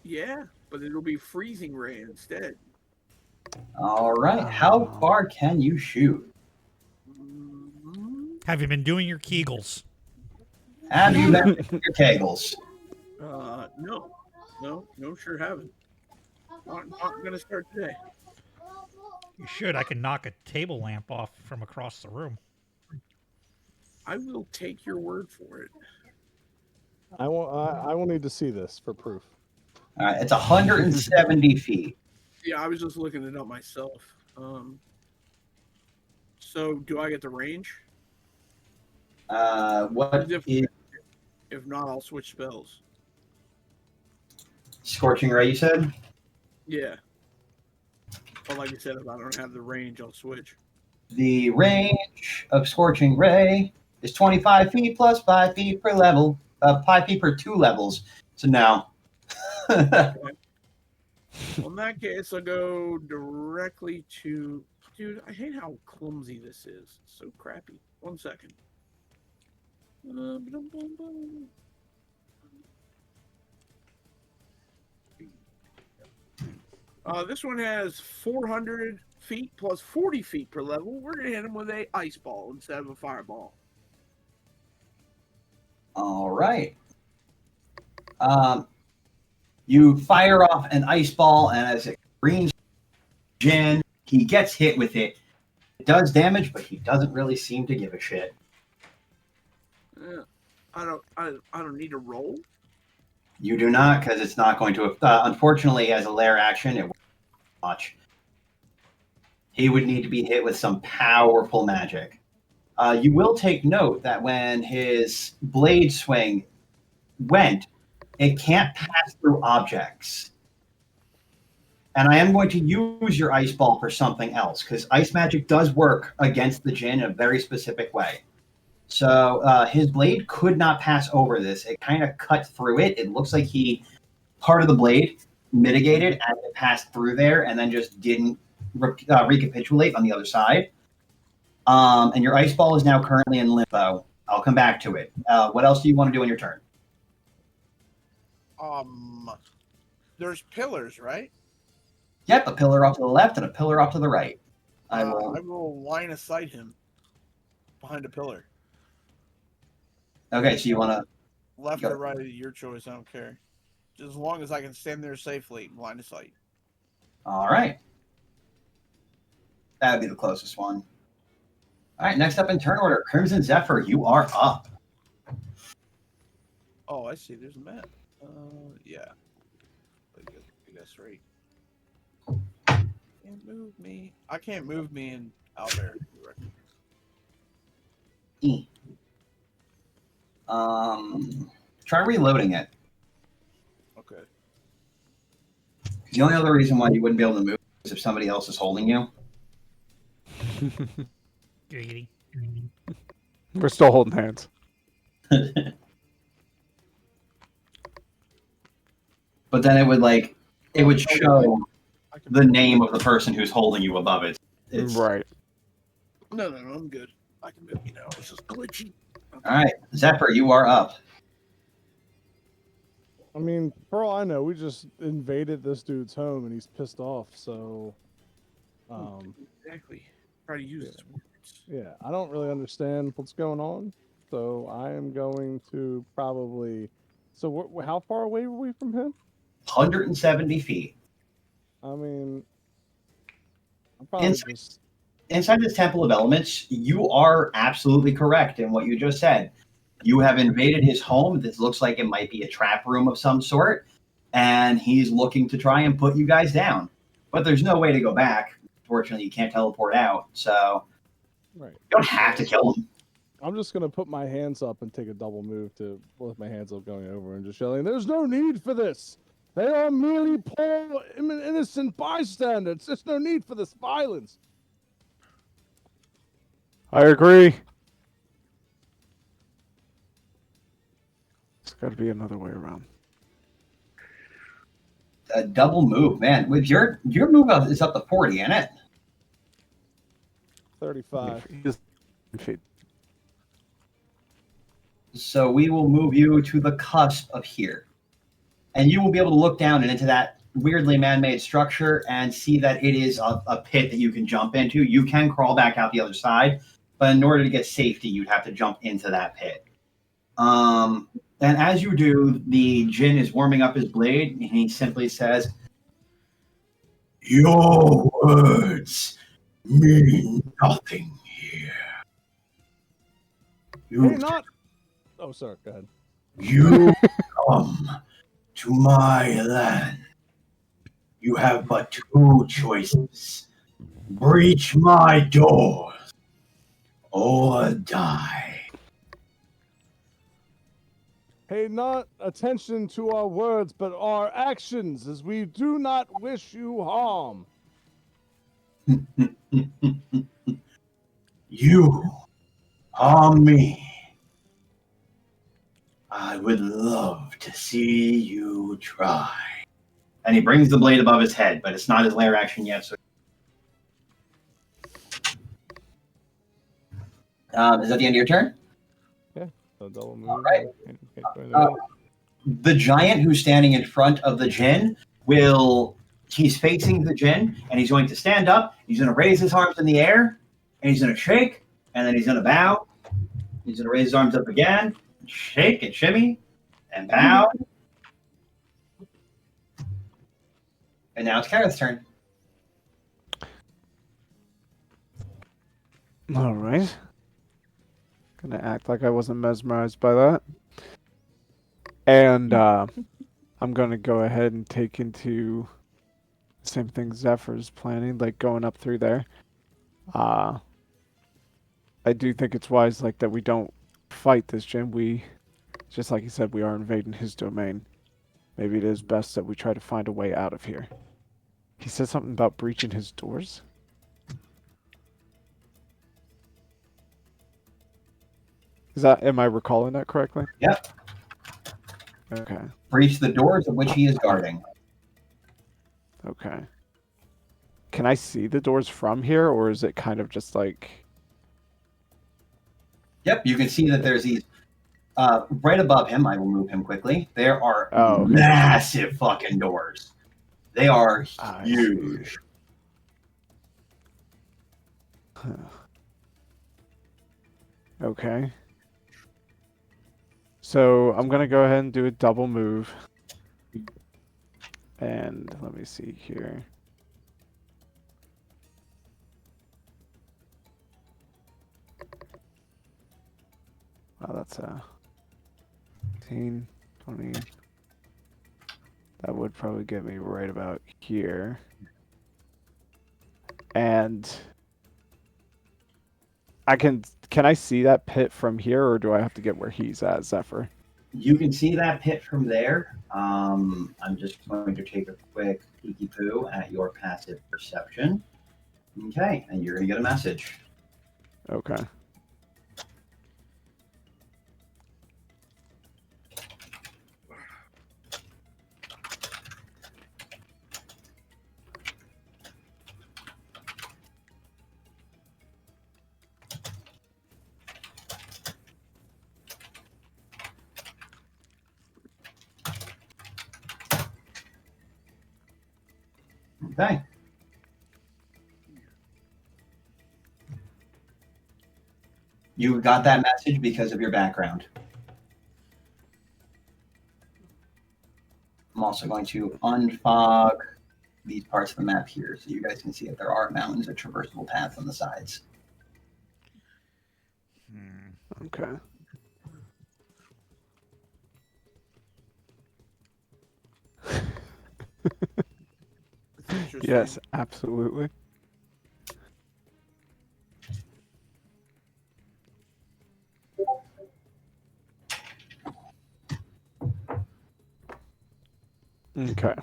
Yeah, but it'll be Freezing Ray instead. All right. How far can you shoot? Have you been doing your Kegels? Have you been making your kegels? No, sure haven't. Not gonna start today. You should. I can knock a table lamp off from across the room. I will take your word for it. I will need to see this for proof. All right. It's 170 feet. Yeah, I was just looking it up myself. So do I get the range? What is If not, I'll switch spells. Scorching Ray, you said? Yeah. But like I said, if I don't have the range, I'll switch. The range of Scorching Ray is 25 feet plus 5 feet per level. 5 feet per 2 levels. So now. Well, in that case, I'll go directly to... Dude, I hate how clumsy this is. It's so crappy. 1 second. This one has 400 feet plus 40 feet per level. We're going to hit him with a ice ball instead of a fireball. All right. You fire off an ice ball, and as it screams Jin, he gets hit with it. It does damage, but he doesn't really seem to give a shit. I don't need to roll. You do not, because it's not going to. Unfortunately, as a lair action, it won't much. He would need to be hit with some powerful magic. You will take note that when his blade swing went, it can't pass through objects. And I am going to use your ice ball for something else, because ice magic does work against the Jinn in a very specific way. So his blade could not pass over this. It kind of cut through it. It looks like part of the blade mitigated as it passed through there and then just didn't recapitulate on the other side. And your ice ball is now currently in limbo. I'll come back to it. What else do you want to do on your turn? There's pillars, right? Yep, a pillar off to the left and a pillar off to the right. I will line of sight him behind a pillar. Okay, so you want to... Left or right, your choice, I don't care. Just as long as I can stand there safely, line of sight. All right. That would be the closest one. All right, next up in turn order, Crimson Zephyr, you are up. Oh, I see. There's a map. Yeah. That's right. Can't move me. I can't move me out there. Try reloading it. Okay. The only other reason why you wouldn't be able to move is if somebody else is holding you. Giggity. We're still holding hands. But then it would show the name of the person who's holding you above it. It's... Right. No, I'm good. I can move you now. This is glitchy. Okay. All right, Zephyr, you are up. I mean, for all I know, we just invaded this dude's home and he's pissed off. So, exactly. Try to use his words. Yeah, I don't really understand what's going on. So I am going to probably. So how far away were we from him? 170 feet. I mean, I'm probably inside this Temple of Elements, you are absolutely correct in what you just said. You have invaded his home. This looks like it might be a trap room of some sort, and he's looking to try and put you guys down. But there's no way to go back. Fortunately, you can't teleport out, so right. You don't have to kill him. I'm just going to put my hands up and take a double move to with my hands up going over and just yelling, "There's no need for this. They are merely poor, innocent bystanders. There's no need for this violence." I agree. It's got to be another way around. A double move, man. With your move up is up to 40, isn't it? 35. So we will move you to the cusp of here. And you will be able to look down and into that weirdly man-made structure and see that it is a pit that you can jump into. You can crawl back out the other side, but in order to get safety, you'd have to jump into that pit. And as you do, the Jinn is warming up his blade, and he simply says, "Your words mean nothing here. Hey, not... Oh, sorry, go ahead. You come to my land. You have but two choices. Breach my doors or die." Pay not attention to our words, but our actions, as we do not wish you harm. You harm me. I would love to see you try. And he brings the blade above his head, but it's not his lair action yet. So, is that the end of your turn? Yeah. So double move. All right. The giant who's standing in front of the Jinn he's facing the Jinn, and he's going to stand up. He's going to raise his arms in the air, and he's going to shake, and then he's going to bow. He's going to raise his arms up again, shake and shimmy, and bow, And now it's Karrith's turn. All right. Gonna act like I wasn't mesmerized by that. And I'm gonna go ahead and take into the same thing Zephyr's planning, like going up through there. I do think it's wise, like, that we don't fight this Jin. We, just like he said, we are invading his domain. Maybe it is best that we try to find a way out of here. He said something about breaching his doors. Am I recalling that correctly? Yep. Okay. Breach the doors of which he is guarding. Okay. Can I see the doors from here, or is it kind of just like... Yep, you can see that there's these right above him. I will move him quickly. There are okay. massive fucking doors. They are I huge. Huh. Okay. So I'm gonna go ahead and do a double move. And let me see here. Wow, that's 15, 20. That would probably get me right about here. And can I see that pit from here, or do I have to get where he's at, Zephyr? You can see that pit from there. I'm just going to take a quick peeky poo at your passive perception. Okay, and you're going to get a message. Okay. Okay. You got that message because of your background. I'm also going to unfog these parts of the map here so you guys can see that there are mountains and traversable paths on the sides. Okay. Yes, absolutely. Okay.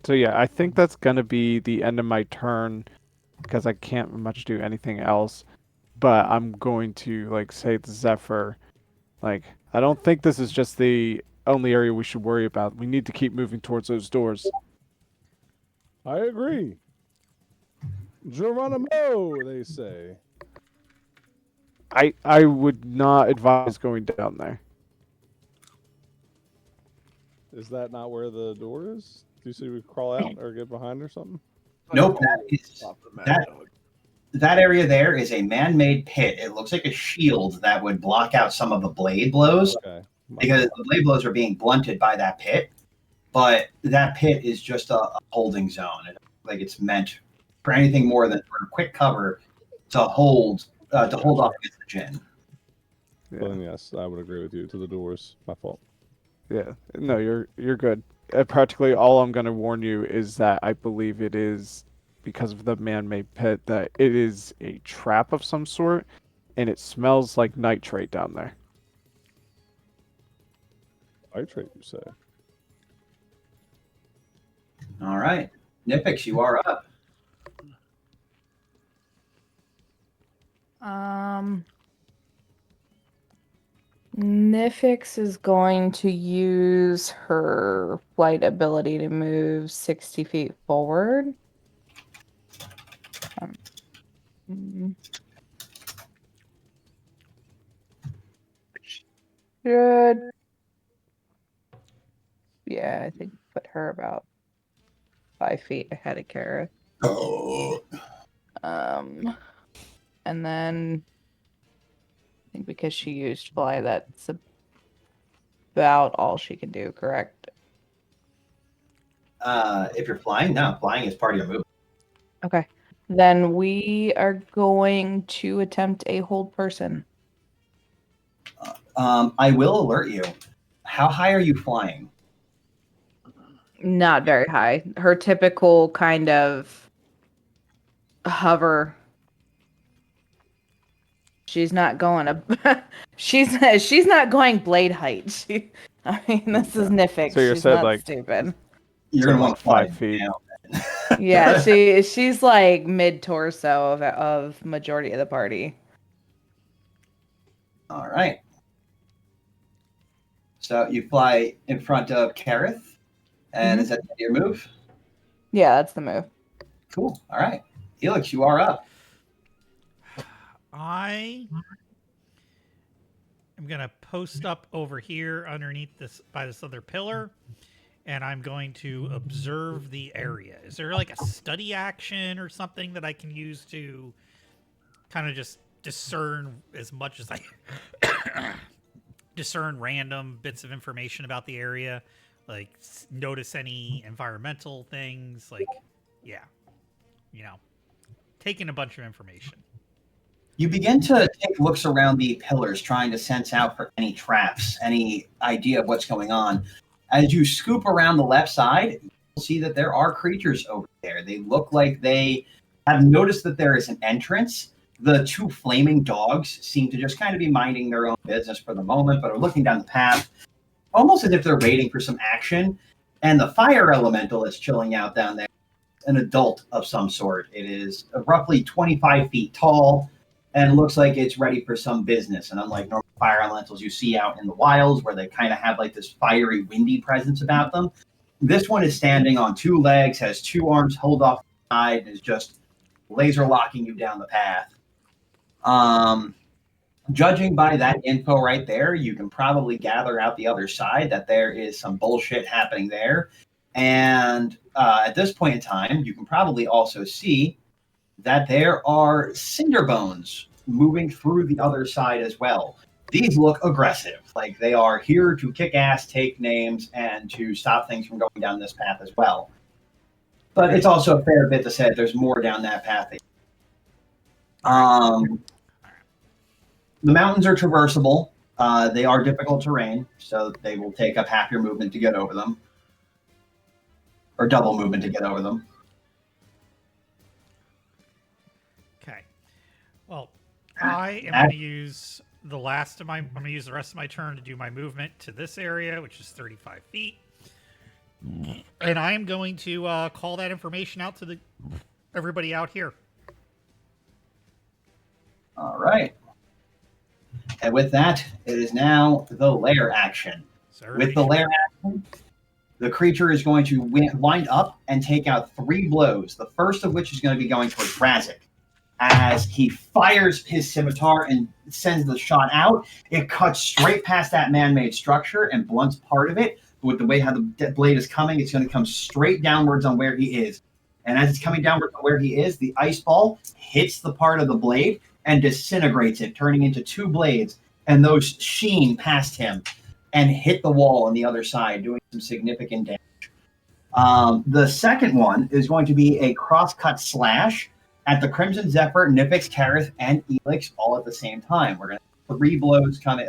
So yeah, I think that's gonna be the end of my turn because I can't much do anything else. But I'm going to like say to Zephyr, like, I don't think this is just the only area we should worry about. We need to keep moving towards those doors. I agree. Geronimo, they say. I would not advise going down there. Is that not where the door is? Do you see we crawl out or get behind or something? Nope, that area there is a man-made pit. It looks like a shield that would block out some of the blade blows because the blade blows are being blunted by that pit. But that pit is just a holding zone. Like it's meant for anything more than for a quick cover to hold off against the Jinn. Yeah. Well, then yes, I would agree with you. To the doors, my fault. Yeah. No, you're good. Practically all I'm going to warn you is that I believe it is because of the man-made pit that it is a trap of some sort, and it smells like nitrate down there. Nitrate, you say? All right, Nyphix, you are up. Nyphix is going to use her flight ability to move 60 feet forward. Should. Yeah, I think put her about 5 feet ahead of Karrith. And then I think because she used fly, that's about all she can do, correct? If you're flying, no, flying is part of your movement. Okay. Then we are going to attempt a hold person. I will alert you. How high are you flying? Not very high. Her typical kind of hover. She's not going she's not going blade height. I mean, this is Nyphix. So you she's said, not like- stupid. You're So gonna want like to fly 5 feet. down. Yeah, she's like mid torso of majority of the party. All right. So you fly in front of Karrith, and is that your move? Yeah, that's the move. Cool. All right. Eelix, you are up. I am gonna post up over here underneath this by this other pillar, and I'm going to observe the area. Is there like a study action or something that I can use to kind of just discern as much as I discern random bits of information about the area, like notice any environmental things, like taking a bunch of information. You begin to take looks around the pillars, trying to sense out for any traps, any idea of what's going on. As you scoop around the left side, you'll see that there are creatures over there. They look like they have noticed that there is an entrance. The two flaming dogs seem to just kind of be minding their own business for the moment, but are looking down the path, almost as if they're waiting for some action. And the fire elemental is chilling out down there, an adult of some sort. It is roughly 25 feet tall, and looks like it's ready for some business. And unlike normal fire elementals you see out in the wilds, where they kind of have like this fiery, windy presence about them, this one is standing on two legs, has two arms held off the side, and is just laser locking you down the path. Judging by that info right there, you can probably gather out the other side that there is some bullshit happening there. And at this point in time, you can probably also see that there are cinder bones moving through the other side as well. These look aggressive, like they are here to kick ass, take names, and to stop things from going down this path as well. But it's also a fair bit to say that there's more down that path. The mountains are traversable. They are difficult terrain, so they will take up half your movement to get over them, or double movement to get over them. Okay. Well, I am going to use the rest of my turn to do my movement to this area, which is 35 feet. And I am going to call that information out to everybody out here. All right. And with that, it is now the lair action. With the lair action, the creature is going to wind up and take out 3 blows, the first of which is going to be going towards Razzik. As he fires his scimitar and sends the shot out, it cuts straight past that man-made structure and blunts part of it. With the way how the blade is coming, it's going to come straight downwards on where he is. And as it's coming downwards on where he is, the ice ball hits the part of the blade and disintegrates it, turning into 2 blades. And those sheen past him and hit the wall on the other side, doing some significant damage. The second one is going to be a cross-cut slash at the Crimson Zephyr, Nyphix, Karrith, and Eelix all at the same time. We're going to have 3 blows coming.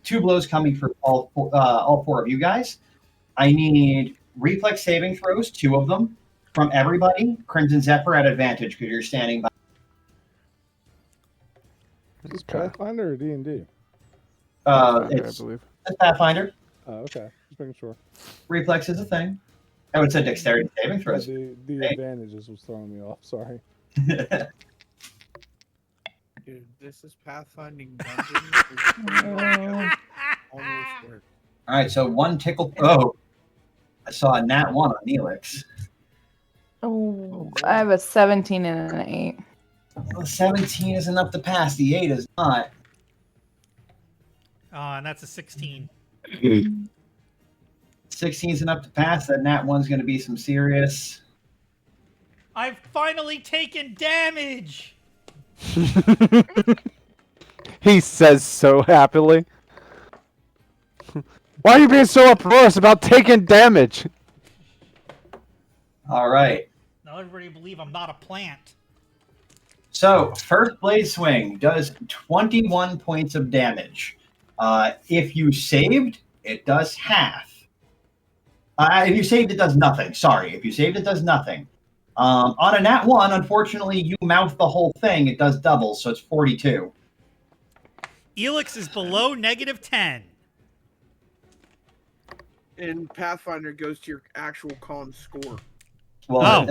2 blows coming for all 4 of you guys. I need reflex saving throws, 2 of them, from everybody. Crimson Zephyr at advantage because you're standing by. Is this Pathfinder or D&D? It's Pathfinder. Oh, okay. Just making sure. Reflex is a thing. I would say dexterity saving throws. The advantages was throwing me off. Sorry. Dude, this is pathfinding dungeons. All right, so 1 tickle. Oh, I saw a nat 1 on Eelix. Oh, I have a 17 and an 8. Well, 17 is enough to pass. The 8 is not. And that's a 16. 16 is enough to pass. That nat 1's going to be some serious. I've finally taken damage! He says so happily. Why are you being so uproarious about taking damage? All right. Now everybody believe I'm not a plant. So, first blade swing does 21 points of damage. If you saved, it does half. If you saved, it does nothing. Sorry. If you saved, it does nothing. On a nat 1, unfortunately, you mouth the whole thing. It does double, so it's 42. Eelix is below -10. And Pathfinder goes to your actual con score. Well,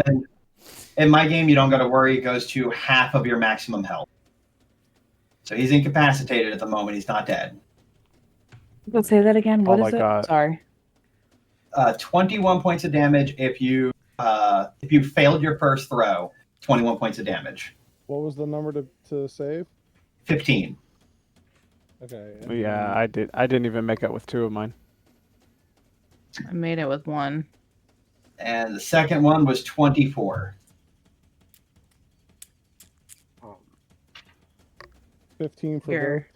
in my game, you don't got to worry. It goes to half of your maximum health. So he's incapacitated at the moment. He's not dead. Let's say that again. What Oh is my it? God. Sorry. 21 points of damage if you failed your first throw. 21 points of damage. What was the number to save? 15. Okay. Yeah, I did. I didn't even make it with 2 of mine. I made it with 1. And the second one was 24. 15 for Here.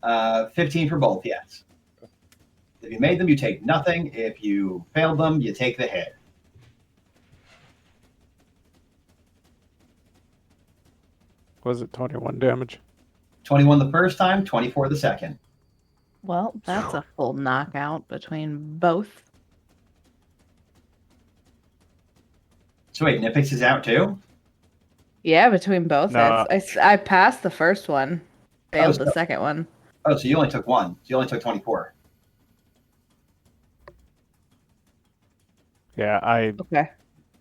15 for both, yes. If you made them, you take nothing. If you failed them, you take the hit. Was it 21 damage? 21 the first time, 24 the second. Well, that's a full knockout between both. So wait, Nyphix is out too? Yeah, between both. No. I passed the first one, failed so- the second one. Oh, so you only took one. So you only took 24. Yeah, Okay.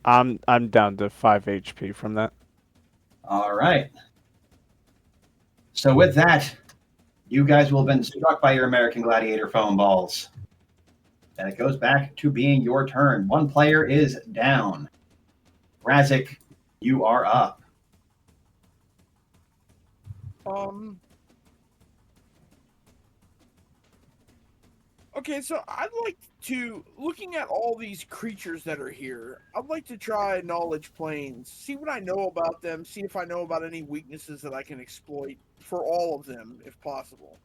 I'm down to 5 HP from that. All right. So with that, you guys will have been struck by your American Gladiator foam balls. And it goes back to being your turn. One player is down. Razzik, you are up. Okay, so I'd like to, looking at all these creatures that are here, I'd like to try knowledge planes, see what I know about them, see if I know about any weaknesses that I can exploit for all of them, if possible.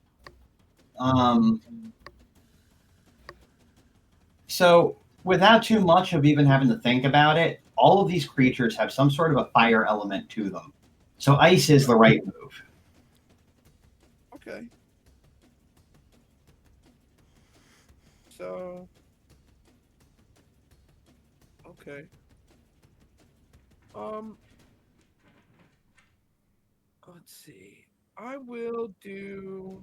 So without too much of even having to think about it, all of these creatures have some sort of a fire element to them. So ice is the right move. Okay. So, okay. Let's see. I will do.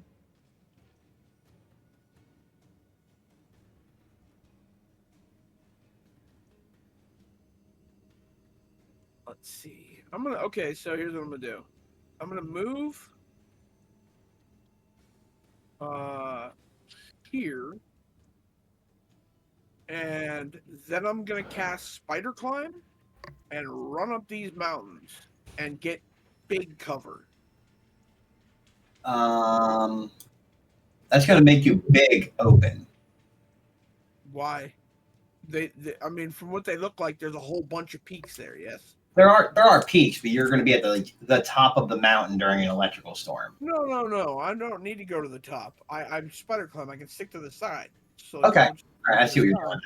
Let's see. Okay, so here's what I'm gonna do. I'm gonna move here, and then I'm gonna cast Spider Climb and run up these mountains and get big cover. That's going to make you big open. Why? I mean, from what they look like, there's a whole bunch of peaks there. Yes. There are peaks, but you're going to be at the top of the mountain during an electrical storm. No. I don't need to go to the top. I'm Spider Climb. I can stick to the side. So Okay. All right, I see what you're doing.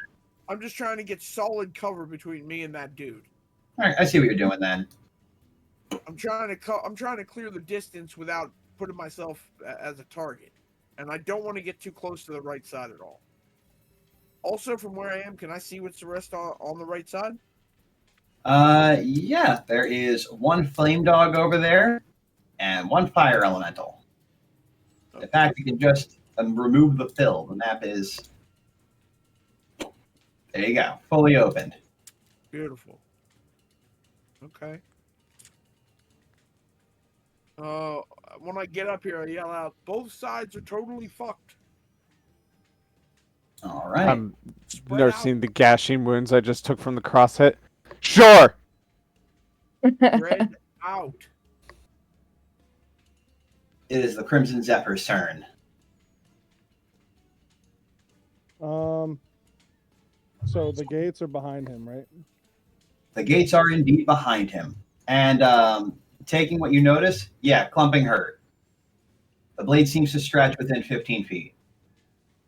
I'm just trying to get solid cover between me and that dude. All right, I see what you're doing then. I'm trying to clear the distance without putting myself as a target, and I don't want to get too close to the right side at all. Also, from where I am, can I see what's the rest on the right side? Yeah, there is one flame dog over there and one fire elemental. In fact, you can just remove the fill. The map is, there you go, fully opened. Beautiful. Okay. When I get up here, I yell out, both sides are totally fucked. All right. I'm Spread nursing the gashing wounds I just took from the cross hit. Sure. Spread out. It is the Crimson Zephyr's turn. So the gates are behind him, right? The gates are indeed behind him. And taking what you notice, yeah, clumping hurt. The blade seems to stretch within 15 feet.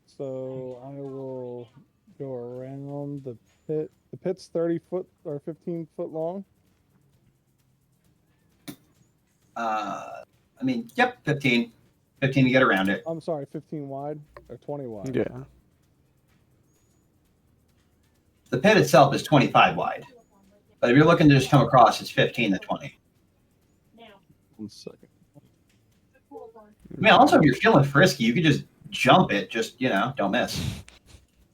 So I will go around the pit. The pit's 30 foot or 15 foot long? I mean, yep, 15. 15 to get around it. I'm sorry, 15 wide or 20 wide? Yeah. The pit itself is 25 wide. But if you're looking to just come across, it's 15 to 20. 1 second. I mean, also, if you're feeling frisky, you could just jump it. Just, don't miss.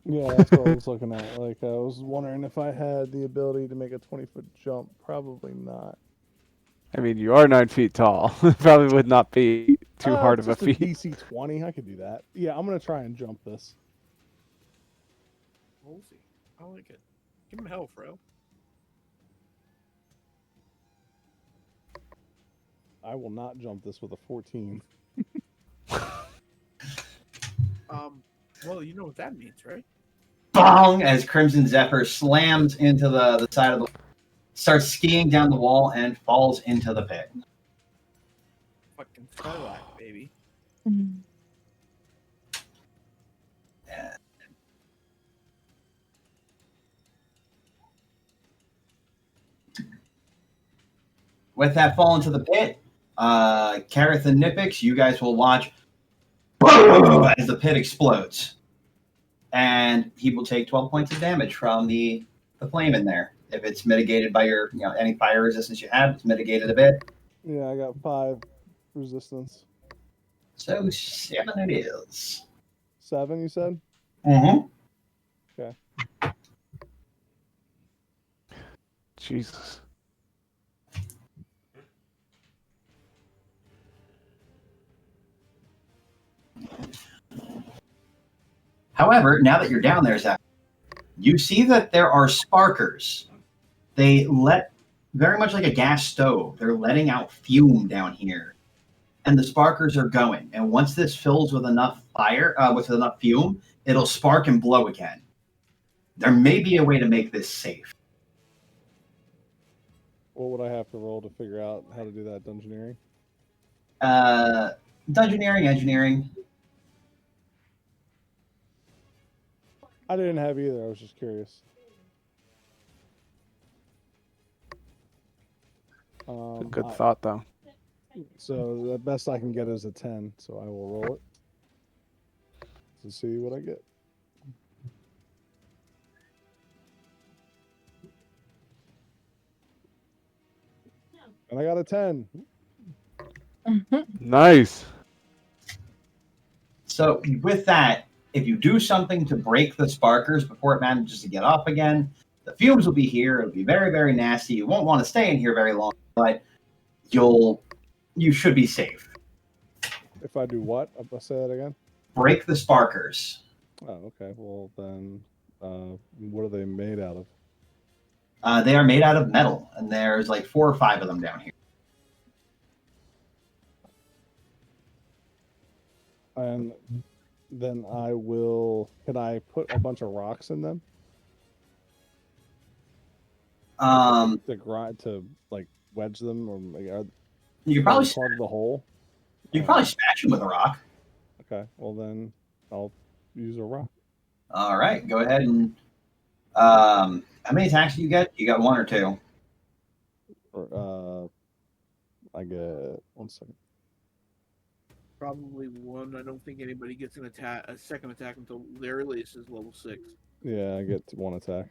Yeah, that's what I was looking at. Like, I was wondering if I had the ability to make a 20-foot jump. Probably not. I mean, you are 9 feet tall. Probably would not be too hard of a just feat. DC 20, I could do that. Yeah, I'm gonna try and jump this. Ballsy. I like it. Give him hell, Fro. I will not jump this with a 14. Well, you know what that means, right? Bong! As Crimson Zephyr slams into the side of the... starts skiing down the wall and falls into the pit. Fucking Skylack, baby. Yeah. With that fall into the pit, Karrith and Nyphix, you guys will watch as the pit explodes. And he will take 12 points of damage from the flame in there. If it's mitigated by your, any fire resistance you have, it's mitigated a bit. Yeah, I got 5 resistance. So 7 it is. 7, you said? Mm-hmm. Okay. Jesus. However, now that you're down there, Zach, you see that there are sparkers. They let, very much like a gas stove, they're letting out fume down here. And the sparkers are going. And once this fills with enough fire, with enough fume, it'll spark and blow again. There may be a way to make this safe. What would I have to roll to figure out how to do that dungeoneering? Dungeoneering, engineering. I didn't have either. I was just curious. A good thought, though. So the best I can get is a 10. So I will roll it to see what I get. And I got a 10. Nice. So with that, if you do something to break the sparkers before it manages to get off again, the fumes will be here. It'll be very, very nasty. You won't want to stay in here very long, but you should be safe. If I do what? I'll say that again. Break the sparkers. Oh, okay. Well, then, what are they made out of? They are made out of metal, and there's like 4 or 5 of them down here. And then I will. Can I put a bunch of rocks in them? To grind, to like wedge them, or like, you could probably plug the hole. You could probably smash them with a rock. Okay. Well, then I'll use a rock. All right, go ahead and. How many attacks do you get? You got 1 or 2? I get 1 second. Probably 1. I don't think anybody gets a second attack until their release is level 6. Yeah, I get 1 attack.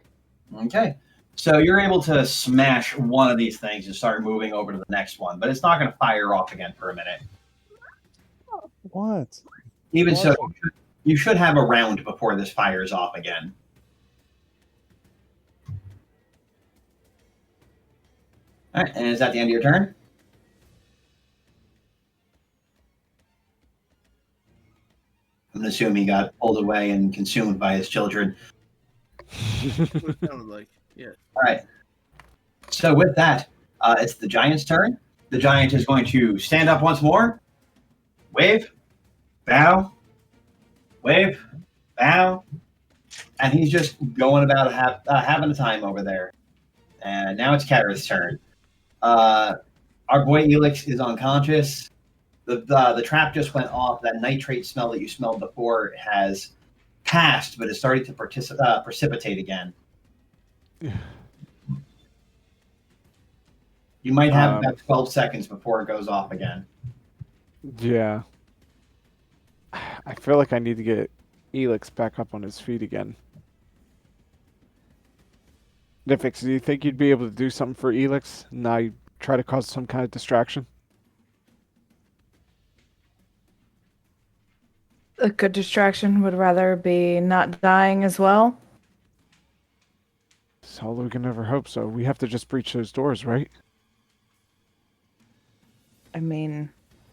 Okay. So you're able to smash one of these things and start moving over to the next one, but it's not going to fire off again for a minute. What? Even so, you should have a round before this fires off again. All right, and is that the end of your turn? I'm going to assume he got pulled away and consumed by his children. What it sounded like. Yeah. All right. So with that, it's the giant's turn. The giant is going to stand up once more, wave, bow, wave, bow, and he's just going about having a time over there. And now it's Karrith's turn. Our boy Eelix is unconscious. The trap just went off. That nitrate smell that you smelled before has passed, but is starting to precipitate again. You might have about 12 seconds before it goes off again. Yeah. I feel like I need to get Eelix back up on his feet again. Nyphix, do you think you'd be able to do something for Eelix? Now you try to cause some kind of distraction? A good distraction would rather be not dying as well. That's all we can ever hope so. We have to just breach those doors, right? I mean,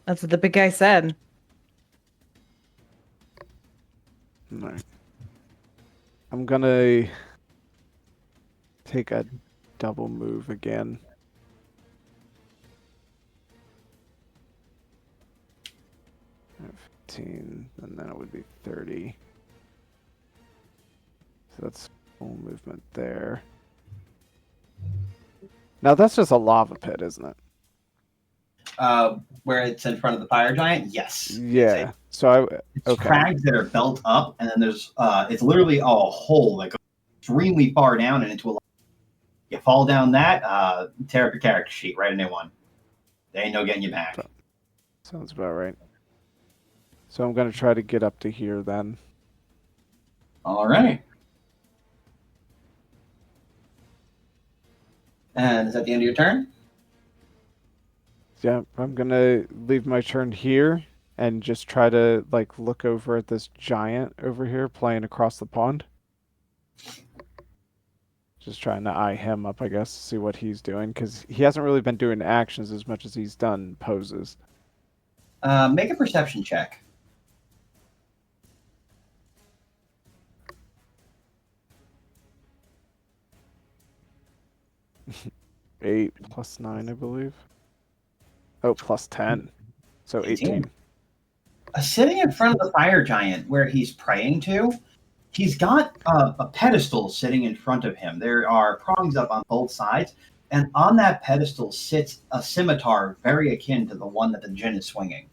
that's what the big guy said. Alright. I'm gonna take a double move again. 15, and then it would be 30. So that's full movement there. Now that's just a lava pit, isn't it? Where it's in front of the fire giant, yes. Yeah. So It's crags that are built up, and then there's it's literally a hole that goes extremely far down and into a. You fall down that, tear up your character sheet, write a new one. They ain't no getting you back. Sounds about right. So I'm gonna try to get up to here then. All right. And is that the end of your turn? Yeah, I'm gonna leave my turn here and just try to like look over at this giant over here playing across the pond. Just trying to eye him up, I guess, see what he's doing, because he hasn't really been doing actions as much as he's done poses. Make a perception check. Eight plus 9, I believe. Oh, plus 10. So 18. Sitting in front of the fire giant where he's praying to, he's got a pedestal sitting in front of him. There are prongs up on both sides, and on that pedestal sits a scimitar very akin to the one that the djinn is swinging.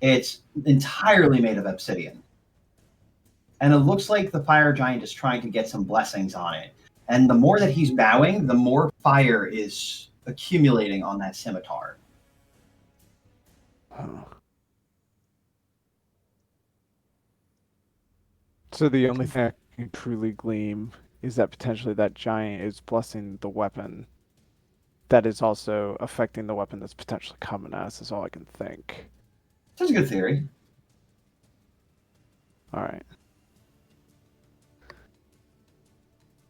It's entirely made of obsidian. And it looks like the fire giant is trying to get some blessings on it. And the more that he's bowing, the more fire is accumulating on that scimitar. Oh. So the only thing I can truly glean is that potentially that giant is blessing the weapon that is also affecting the weapon that's potentially coming at us, is all I can think. That's a good theory. Alright.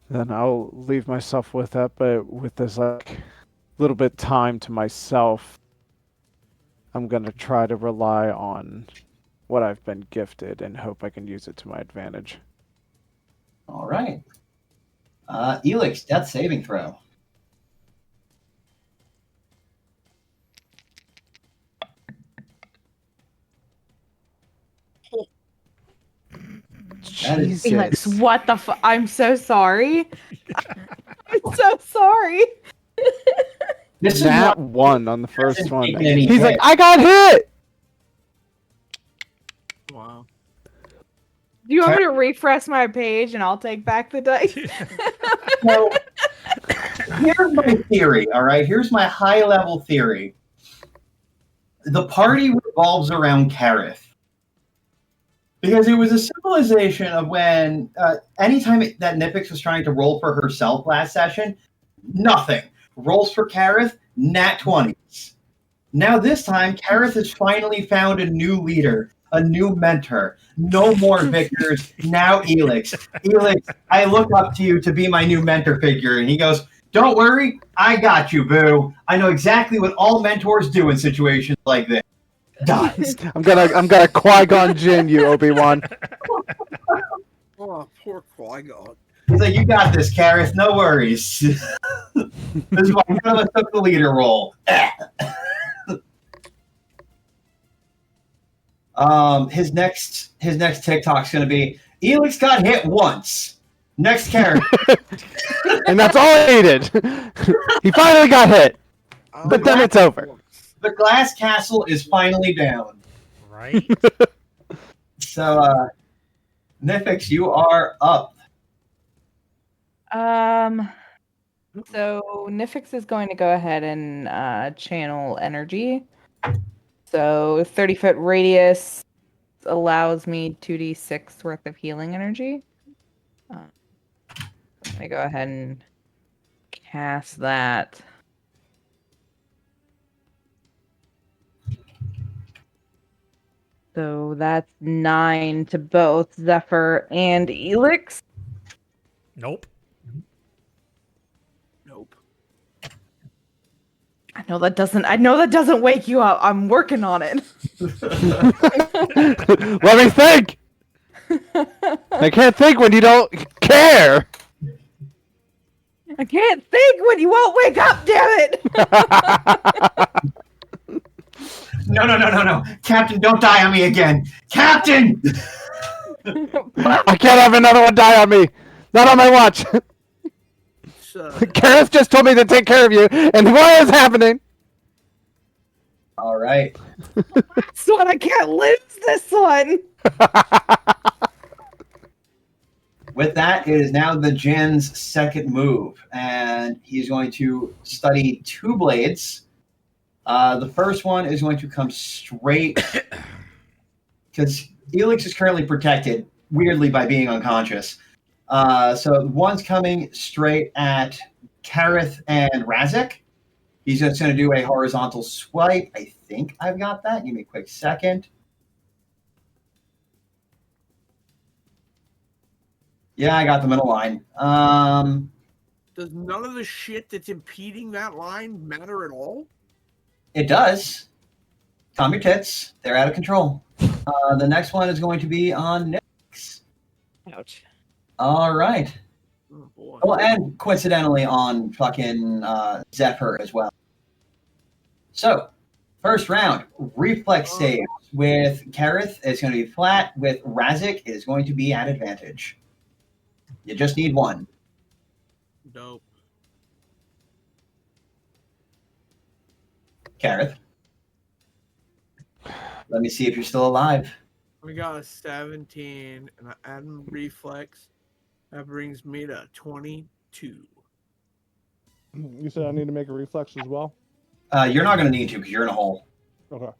Then I'll leave myself with that, but with this like little bit time to myself, I'm gonna try to rely on what I've been gifted and hope I can use it to my advantage. All right. Eelix, death saving throw. Jesus. Eelix, what the fuck? I'm so sorry. I'm so sorry. This is Nat not 1 on the first one. taking any He's like, hit. I got hit! Wow. Do you want me to refresh my page and I'll take back the dice? So, here's my theory, all right? Here's my high-level theory. The party revolves around Karrith. Because it was a symbolization of when, anytime that Nyphix was trying to roll for herself last session, nothing. Rolls for Karrith, nat 20s. Now this time, Karrith has finally found a new leader, a new mentor. No more victors, now Eelix. Eelix, I look up to you to be my new mentor figure. And he goes, don't worry, I got you, boo. I know exactly what all mentors do in situations like this. Dies. I'm gonna Qui-Gon Jinn you, Obi-Wan. Oh, poor Qui-Gon. He's like, you got this, Karrith, no worries. This is why none of us took the leader role. His next TikTok's gonna be Eelix got hit once. Next character. And that's all I needed. He finally got hit. But then it's over. The glass castle is finally down. Right? So, Nyphix, you are up. So Nyphix is going to go ahead and channel energy. So 30-foot radius allows me 2d6 worth of healing energy. Let me go ahead and cast that. So that's 9 to both Zephyr and Eelix. Nope. Nope. I know that doesn't wake you up. I'm working on it. Let me think. I can't think when you don't care. I can't think when you won't wake up, damn it! No. Captain, don't die on me again. Captain! I can't have another one die on me. Not on my watch. Karrith just told me to take care of you, and what is happening? All right. This one, I can't lose this one. With that, it is now the Jin's second move, and he's going to study 2 blades. The first one is going to come straight, because Eelix is currently protected, weirdly, by being unconscious. So one's coming straight at Karrith and Razzik. He's just going to do a horizontal swipe. I think I've got that. Give me a quick second. Yeah, I got them in a line. Does none of the shit that's impeding that line matter at all? It does. Calm your tits. They're out of control. The next one is going to be on Nyphix. Ouch. All right. Oh, boy. Well, and coincidentally on fucking Zephyr as well. So, first round, reflex saves with Karrith is going to be flat. With Razzik, it is going to be at advantage. You just need one. Dope. Karrith. Let me see if you're still alive. We got a 17, and I add reflex. That brings me to 22. You said I need to make a reflex as well? You're not going to need to because you're in a hole. Okay.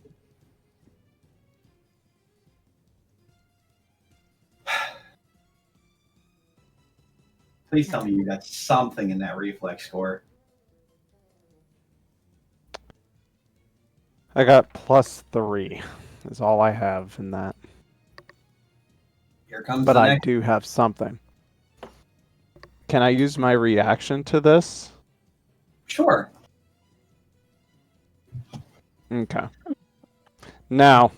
Please tell me you got something in that reflex score. I got +3. Is all I have in that. Here comes But the I next. do have something. Can I use my reaction to this? Sure. Okay. Now,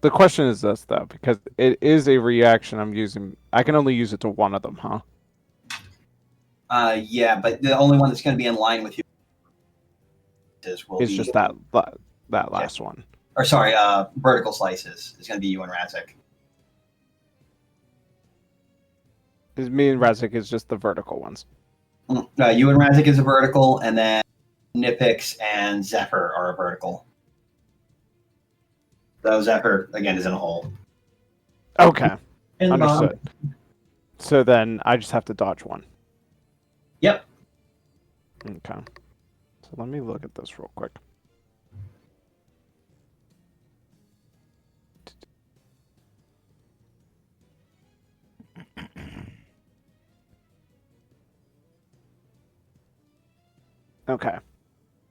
the question is this, though, because it is a reaction I'm using. I can only use it to one of them, huh? Yeah, but the only one that's going to be in line with you will It's be, just that last one. or sorry, vertical slices is going to be you and Razzik. Because me and Razzik is just the vertical ones. You and Razzik is a vertical, and then Nyphix and Zephyr are a vertical. So Zephyr, again, is in a hole. Okay. In the bottom. Understood. So then I just have to dodge one. Yep. Okay. So let me look at this real quick. Okay.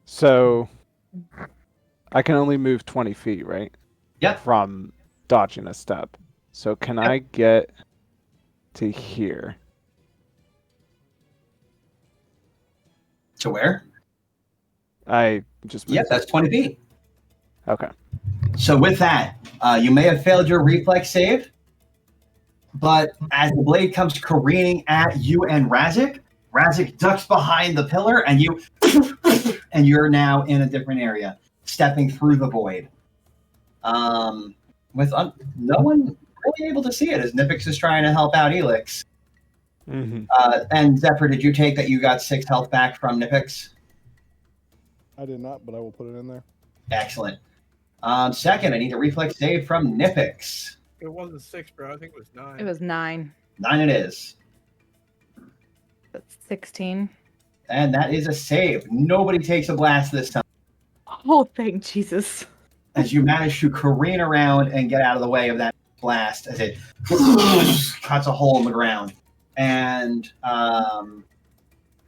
So I can only move 20 feet, right? Yep. From dodging a step. So can I get to here? To where? I just moved. Yep, that's 20 feet. Okay. So with that, you may have failed your reflex save, but as the blade comes careening at you and Razzik ducks behind the pillar, and you're now in a different area, stepping through the void. With no one really able to see it, as Nyphix is trying to help out Eelix. Mm-hmm. And Zephyr, did you take that you got 6 health back from Nyphix? I did not, but I will put it in there. Excellent. Second, I need a reflex save from Nyphix. It wasn't 6, bro. I think it was 9. It was 9. 9 it is. That's 16. And that is a save. Nobody takes a blast this time Oh, thank Jesus. as you manage to careen around and get out of the way of that blast as it cuts a hole in the ground. And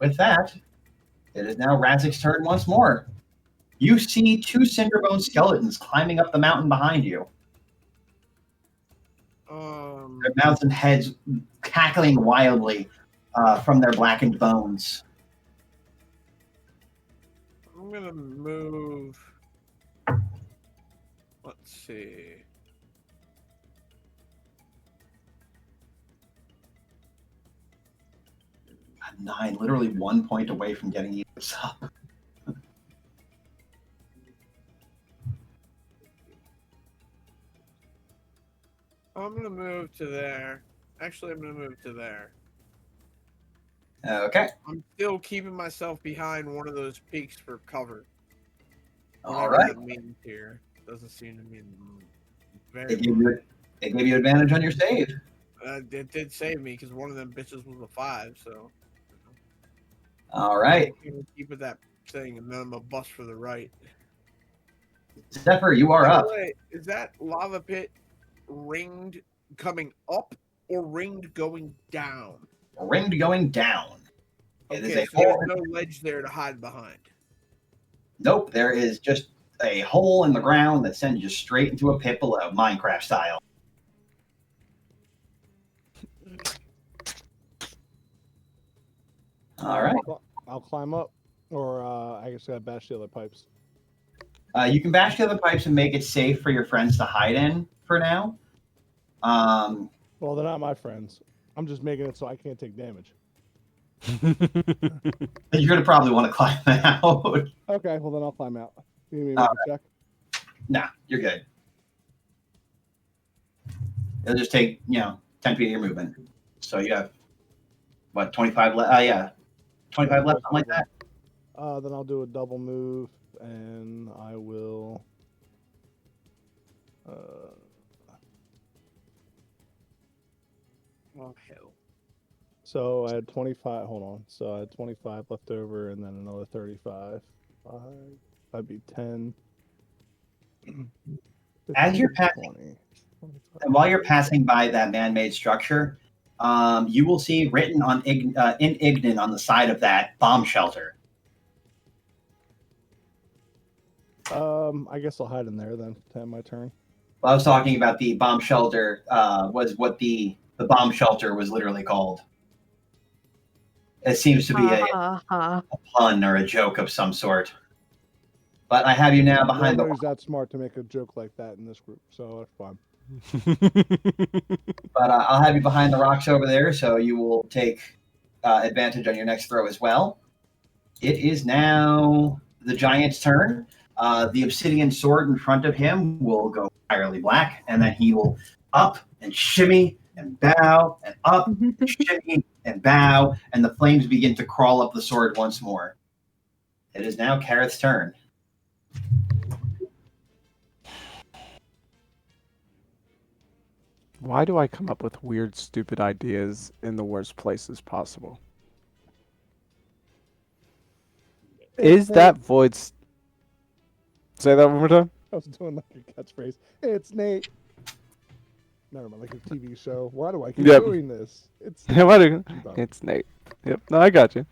with that, it is now Razzik's turn once more. You see 2 Cinderbone skeletons climbing up the mountain behind you. Their mouths and heads cackling wildly from their blackened bones. I'm gonna move. Let's see. A 9, literally 1 point away from getting you up. I'm gonna move to there. Actually, I'm gonna move to there. Okay. I'm still keeping myself behind one of those peaks for cover. All Whatever right. that means here doesn't seem to mean very. It gave you advantage on your save. It did save me because one of them bitches was a 5. So. All right. I'm gonna keep with that thing, and then I'm a bust for the right. Zephyr, you are By up. the way, is that lava pit ringed coming up or ringed going down? Ringed going down. It is Okay, a so there's hole. no ledge there to hide behind. Nope, there is just a hole in the ground that sends you straight into a pit below, Minecraft style. All right. I'll climb up, or I guess I gotta bash the other pipes. You can bash the other pipes and make it safe for your friends to hide in for now. Well, they're not my friends. I'm just making it so I can't take damage. You're going to probably want to climb out. Okay, well then I'll climb out. You need me to make a check? Nah, you're good. It'll just take, 10 feet of your movement. So you have, 25 left? Yeah. 25 left, something like that? Then I'll do a double move, and I will... Oh, hell. So I had 25. Hold on. So I had 25 left over, and then another 35. That'd be 10. As you're 15, passing, 20, 25. and while you're passing by that man-made structure, you will see written on in Ignan on the side of that bomb shelter. I guess I'll hide in there then to have my turn. Well, I was talking about the bomb shelter. Was what the bomb shelter was literally called. It seems to be a pun or a joke of some sort. But I have you now behind Nobody's that smart to make a joke like that in this group, so that's fine. But I'll have you behind the rocks over there, so you will take advantage on your next throw as well. It is now the giant's turn. The obsidian sword in front of him will go entirely black, and then he will up and shimmy and bow and up and shimmy and bow, and the flames begin to crawl up the sword once more. It is now Karrith's turn. Why do I come up with weird, stupid ideas in the worst places possible? Is that void... Say that one more time? I was doing like a catchphrase. It's Nate. Never mind, like a TV show. Why do I keep doing this? It's It's Nate. Yep. No, I got you.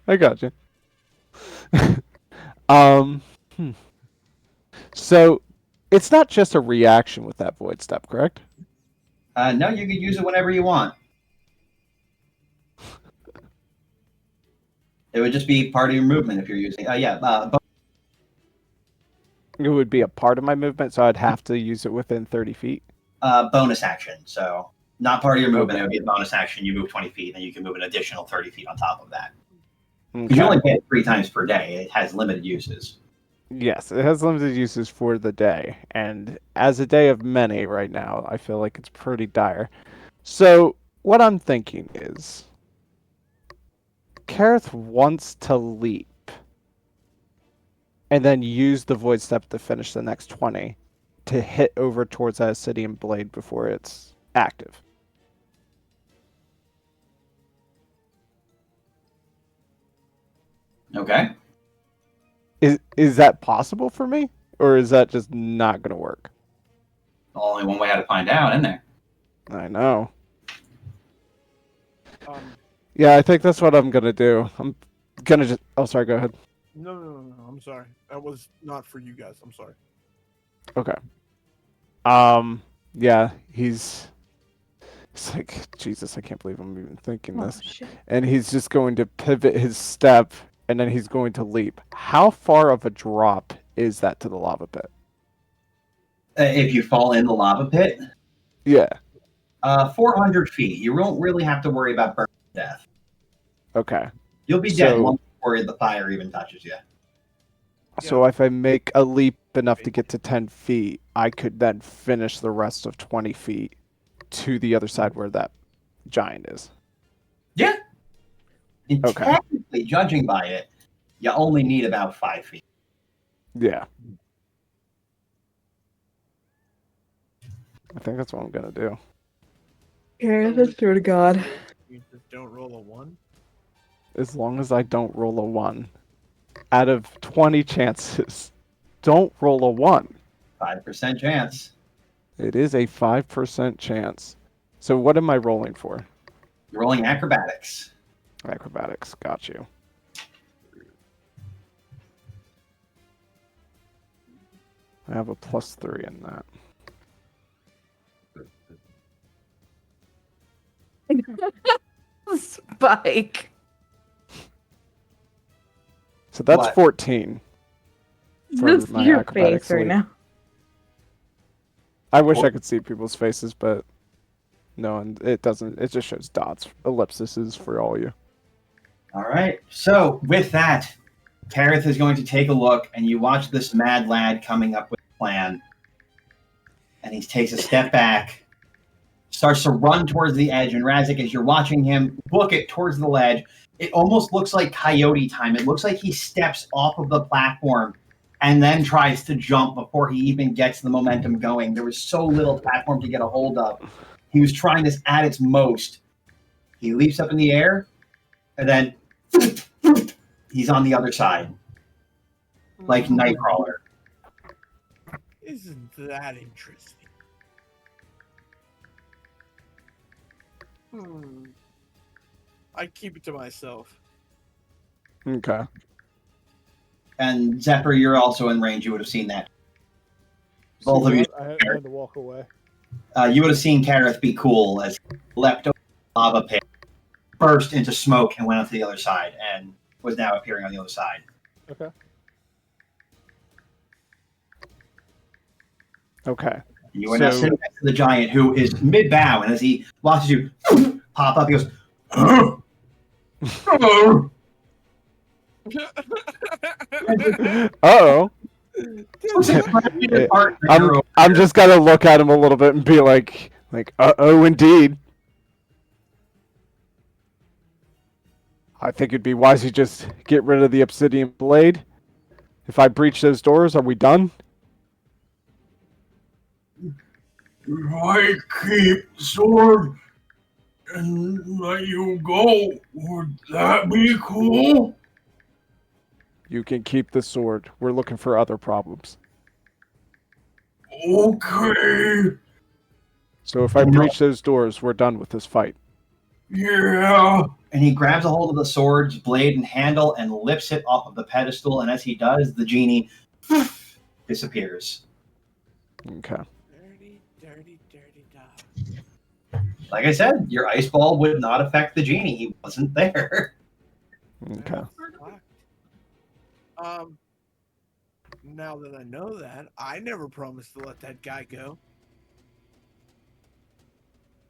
So it's not just a reaction with that void step, correct? No, you can use it whenever you want. It would just be part of your movement if you're using. It would be a part of my movement, so I'd have to use it within 30 feet. Bonus action. So not part of your movement. It would be a bonus action. You move 20 feet, and you can move an additional 30 feet on top of that. Okay. You only get it 3 times per day. It has limited uses. Yes, it has limited uses for the day. And as a day of many right now, I feel like it's pretty dire. So what I'm thinking is Karrith wants to leap and then use the void step to finish the next 20 to hit over towards that obsidian blade before it's active. Okay. Is that possible for me, or is that just not gonna work? Only one way how to find out, isn't there? I know. Um, Yeah, I think that's what I'm gonna do. I'm gonna just. Oh, sorry. Go ahead. no. I'm sorry. That was not for you guys. I'm sorry. Okay. Yeah, he's like, Jesus, I can't believe I'm even thinking Oh, this. shit. And he's just going to pivot his step, and then he's going to leap. How far of a drop is that to the lava pit? If you fall in the lava pit, Yeah. 400 feet. You won't really have to worry about burning to death. Okay. You'll be dead So- long before the fire even touches you. So if I make a leap enough to get to 10 feet, I could then finish the rest of 20 feet to the other side where that giant is. Yeah. And Okay. technically, judging by it, you only need about 5 feet. Yeah. I think that's what I'm gonna do. Karrith, I swear to God. You just don't roll a 1? As long as I don't roll a 1. Out of 20 chances, don't roll a 1. 5% chance. It is a 5% chance. So what am I rolling for? You're rolling acrobatics. Acrobatics, got you. I have a +3 in that. Spike. So that's What? 14. for This my your acrobatics face right leap. now. I wish I could see people's faces, but no, and it doesn't. It just shows dots, ellipses for all you. All right. So with that, Karrith is going to take a look, and you watch this mad lad coming up with a plan. And he takes a step back, starts to run towards the edge, and Razzik, as you're watching him book it towards the ledge, it almost looks like coyote time. It looks like he steps off of the platform and then tries to jump before he even gets the momentum going. There was so little platform to get a hold of. He was trying this at its most. He leaps up in the air, and then he's on the other side, like Nightcrawler. Isn't that interesting? I keep it to myself. Okay. And Zephyr, you're also in range. You would have seen that. Both of you. I had to walk away. You would have seen Karrith be cool as he leapt over the lava pit, burst into smoke, and went up to the other side, and was now appearing on the other side. Okay. Okay. You are now So- sitting next to the giant, who is mid-bow, and as he watches you pop up, he goes, "Hello." Uh-oh. I'm just gonna look at him a little bit and be like, uh-oh, indeed. I think it'd be wise to just get rid of the obsidian blade. If I breach those doors, are we done? If I keep the sword and let you go, would that be cool? You can keep the sword. We're looking for other problems. Okay. So if I breach those doors, we're done with this fight. Yeah. And he grabs a hold of the sword's blade and handle and lifts it off of the pedestal. And as he does, the genie disappears. Okay. Dirty dog. Like I said, your ice ball would not affect the genie. He wasn't there. Okay. Now that I know that, I never promised to let that guy go.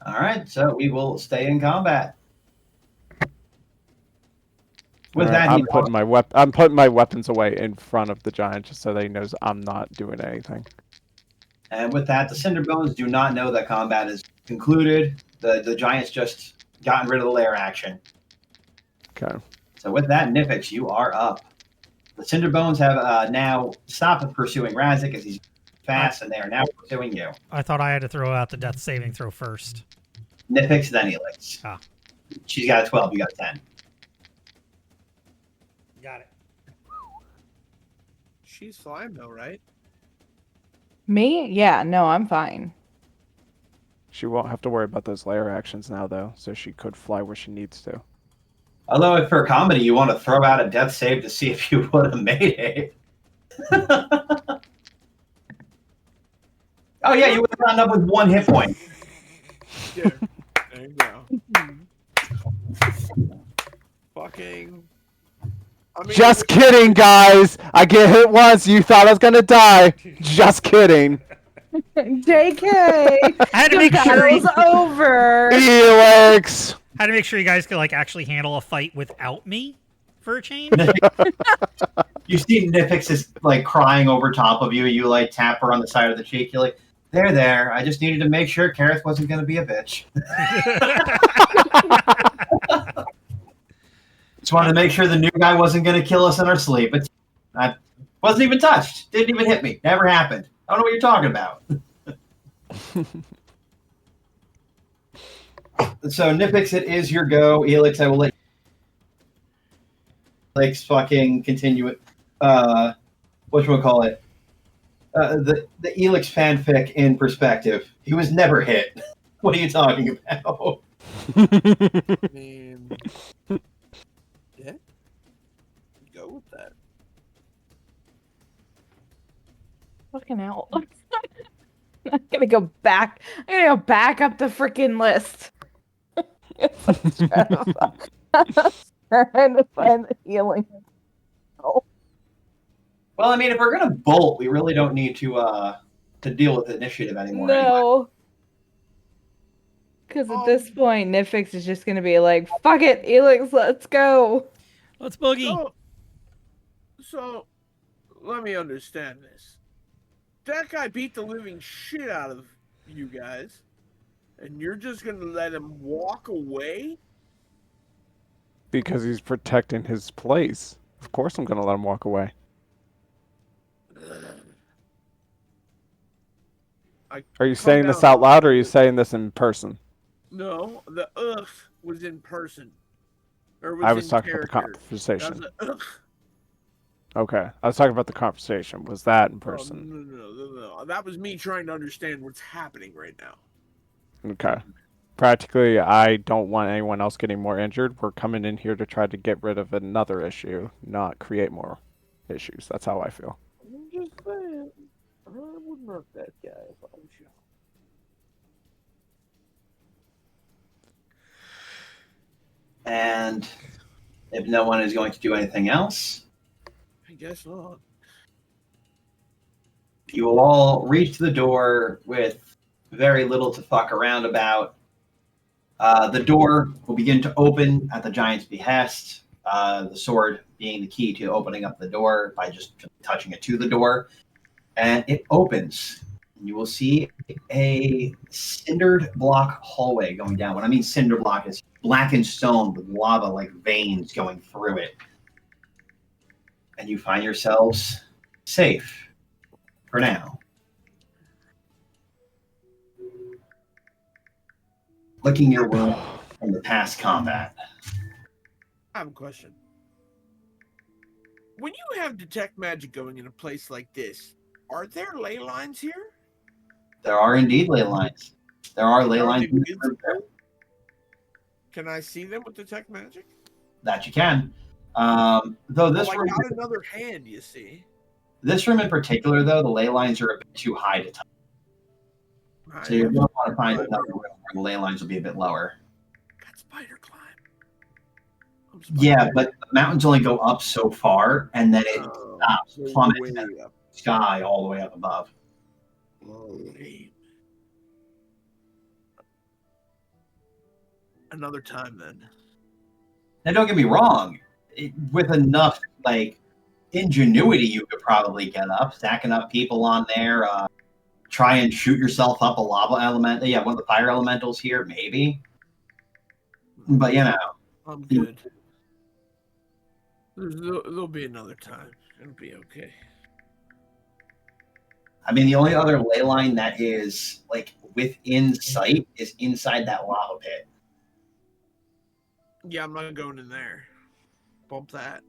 All right, so we will stay in combat. With Alright, that, I'm putting my weapons away in front of the giant just so that he knows I'm not doing anything. and with that, the Cinderbones do not know that combat is concluded. The giant's just gotten rid of the lair action. Okay. So with that, Nyphix, you are up. The Cinderbones have now stopped pursuing Razzik as he's fast, and they are now pursuing you. I thought I had to throw out the death saving throw first. Nyphix, then Eelix. Ah. She's got a 12, you got a 10. Got it. She's fine though, right? Me? Yeah, no, I'm fine. She won't have to worry about those layer actions now, though, so she could fly where she needs to. Although, if for comedy you want to throw out a death save to see if you would have made it. Oh yeah, you would have gotten up with 1 hit point. Yeah. There you go. Fucking. I mean, Just kidding, guys! I get hit once, you thought I was gonna die! Just kidding! JK! I had to The make sure. battle's over! Eelix! Had to make sure you guys could like actually handle a fight without me for a change. You see Nyphix is like crying over top of you. You like tap her on the side of the cheek. You're like, there. I just needed to make sure Karrith wasn't going to be a bitch. Just wanted to make sure the new guy wasn't going to kill us in our sleep. But I wasn't even touched. Didn't even hit me. Never happened. I don't know what you're talking about. So Nyphix, it is your go. Eelix, I will let Eelix fucking continue it. Whatchamacallit? The Eelix fanfic in perspective. He was never hit. What are you talking about? I mean, yeah. Go with that. Fucking hell. I'm gonna go back. I'm gonna go back up the freaking list. Trying to find the healing. Oh. Well, I mean, if we're gonna bolt, we really don't need to deal with initiative anymore. Anyway. No. Because at this point, Nyphix is just gonna be like, fuck it, Eelix, let's go. Let's boogie. So, let me understand this. That guy beat the living shit out of you guys, and you're just gonna let him walk away? Because he's protecting his place. Of course I'm gonna let him walk away. Are you saying this out loud, or are you saying this in person? No, the ugh was in person. Or I was in talking about the character. conversation. That was a, ugh. Okay, I was talking about the conversation. Was that in person? No. That was me trying to understand what's happening right now. Okay. Practically, I don't want anyone else getting more injured. We're coming in here to try to get rid of another issue, not create more issues. That's how I feel. I'm just saying. I wouldn't hurt that guy if I was you. And if no one is going to do anything else, I guess not. you will all reach the door with very little to fuck around about. The door will begin to open at the giant's behest, the sword being the key to opening up the door by just touching it to the door. And it opens. You will see a cindered block hallway going down. When I mean cinder block, it's blackened stone with lava like veins going through it. And you find yourselves safe for now. Licking your wound from the past combat. I have a question. When you have detect magic going in a place like this, are there ley lines here? There are indeed ley lines. There are ley Are lines they in this room visible? Can I see them with detect magic? that you can. Though this I room, got another hand, you see. this room in particular, though, the ley lines are a bit too high to touch. So you're going to want to find another room where the ley lines will be a bit lower. Got spider climb. Yeah, but the mountains only go up so far, and then it stops, so plummets way to the up. sky all the way up above. Lame. Another time, then. Now, don't get me wrong. With enough ingenuity, you could probably get up, stacking up people on there. Try and shoot yourself up a lava element. Yeah, one of the fire elementals here, maybe. But I'm good. There'll be another time. It'll be okay. I mean, the only other ley line that is within sight is inside that lava pit. Yeah, I'm not going in there. Bump that.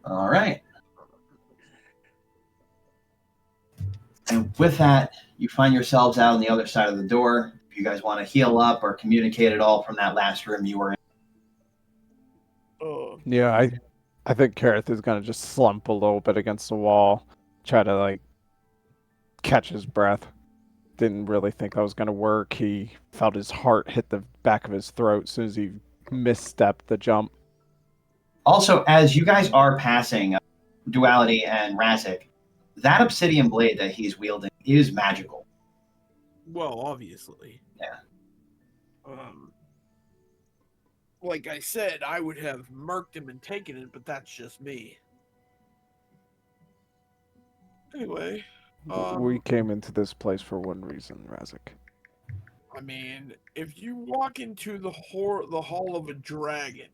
All right. And with that, you find yourselves out on the other side of the door. If you guys want to heal up or communicate at all from that last room you were in. Yeah, I think Karrith is gonna just slump a little bit against the wall, try to like catch his breath. Didn't really think that was gonna work. He felt his heart hit the back of his throat as soon as he misstepped the jump. Also, as you guys are passing Duality and Razzik, that obsidian blade that he's wielding is magical. Well, obviously. Yeah. Like I said, I would have murked him and taken it, but that's just me. Anyway, We came into this place for one reason, Razzik. I mean, if you walk into the Hall of a Dragon,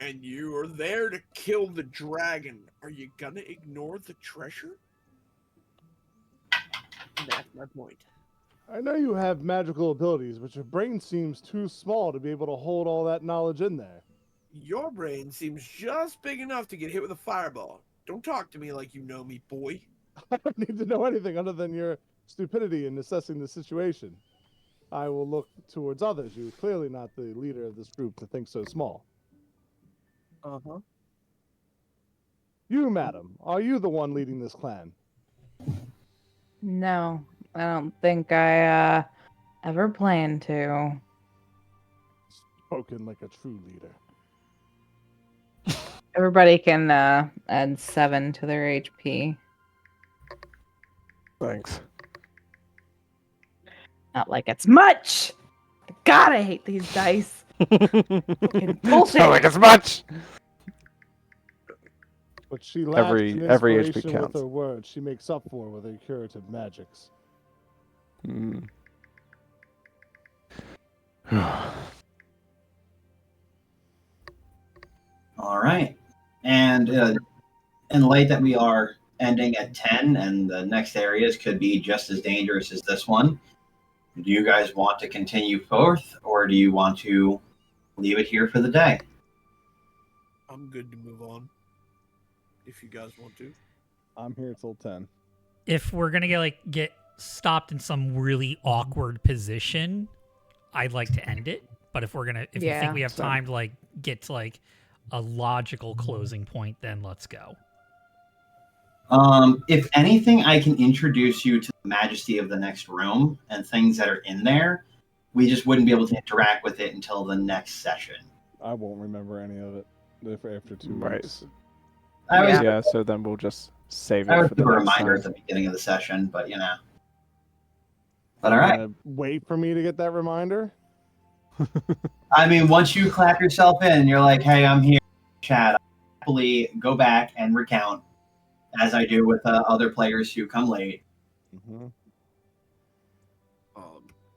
and you are there to kill the dragon, are you gonna ignore the treasure? And that's my point. I know you have magical abilities, but your brain seems too small to be able to hold all that knowledge in there. Your brain seems just big enough to get hit with a fireball. Don't talk to me like you know me, boy. I don't need to know anything other than your stupidity in assessing the situation. I will look towards others. You're clearly not the leader of this group to think so small. Uh-huh. You, madam, are you the one leading this clan? No, I don't think I ever plan to. Spoken like a true leader. Everybody can add 7 to their HP. Thanks. Not like it's much. God, I hate these dice. Fucking bullshit. Not like as much. But she lacks Every an HP inspiration with counts. her words. She makes up for with her curative magics. Mm. All right. And in light that we are ending at 10 and the next areas could be just as dangerous as this one, do you guys want to continue forth or do you want to leave it here for the day? I'm good to move on. If you guys want to. I'm here till 10. If we're gonna get stopped in some really awkward position, I'd like to end it. But if you think we have time to get to a logical closing point, then let's go. If anything, I can introduce you to the majesty of the next room and things that are in there. We just wouldn't be able to interact with it until the next session. I won't remember any of it after 2 Right. weeks. Yeah, so then we'll just save I it would for give the a next reminder time. at the beginning of the session, but But all right. Wait for me to get that reminder? I mean, once you clap yourself in, you're like, hey, I'm here, chat. I'll happily go back and recount, as I do with other players who come late. Mm-hmm.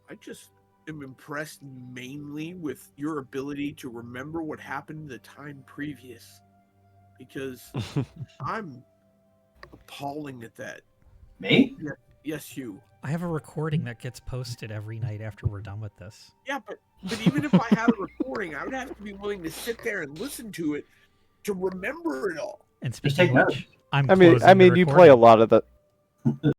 I just am impressed mainly with your ability to remember what happened the time previous. Because I'm appalling at that. Me? Yes, you. I have a recording that gets posted every night after we're done with this. Yeah, but even if I had a recording, I would have to be willing to sit there and listen to it to remember it all. And Just speaking take of which, I'm I mean, closing the you play a recording. lot of the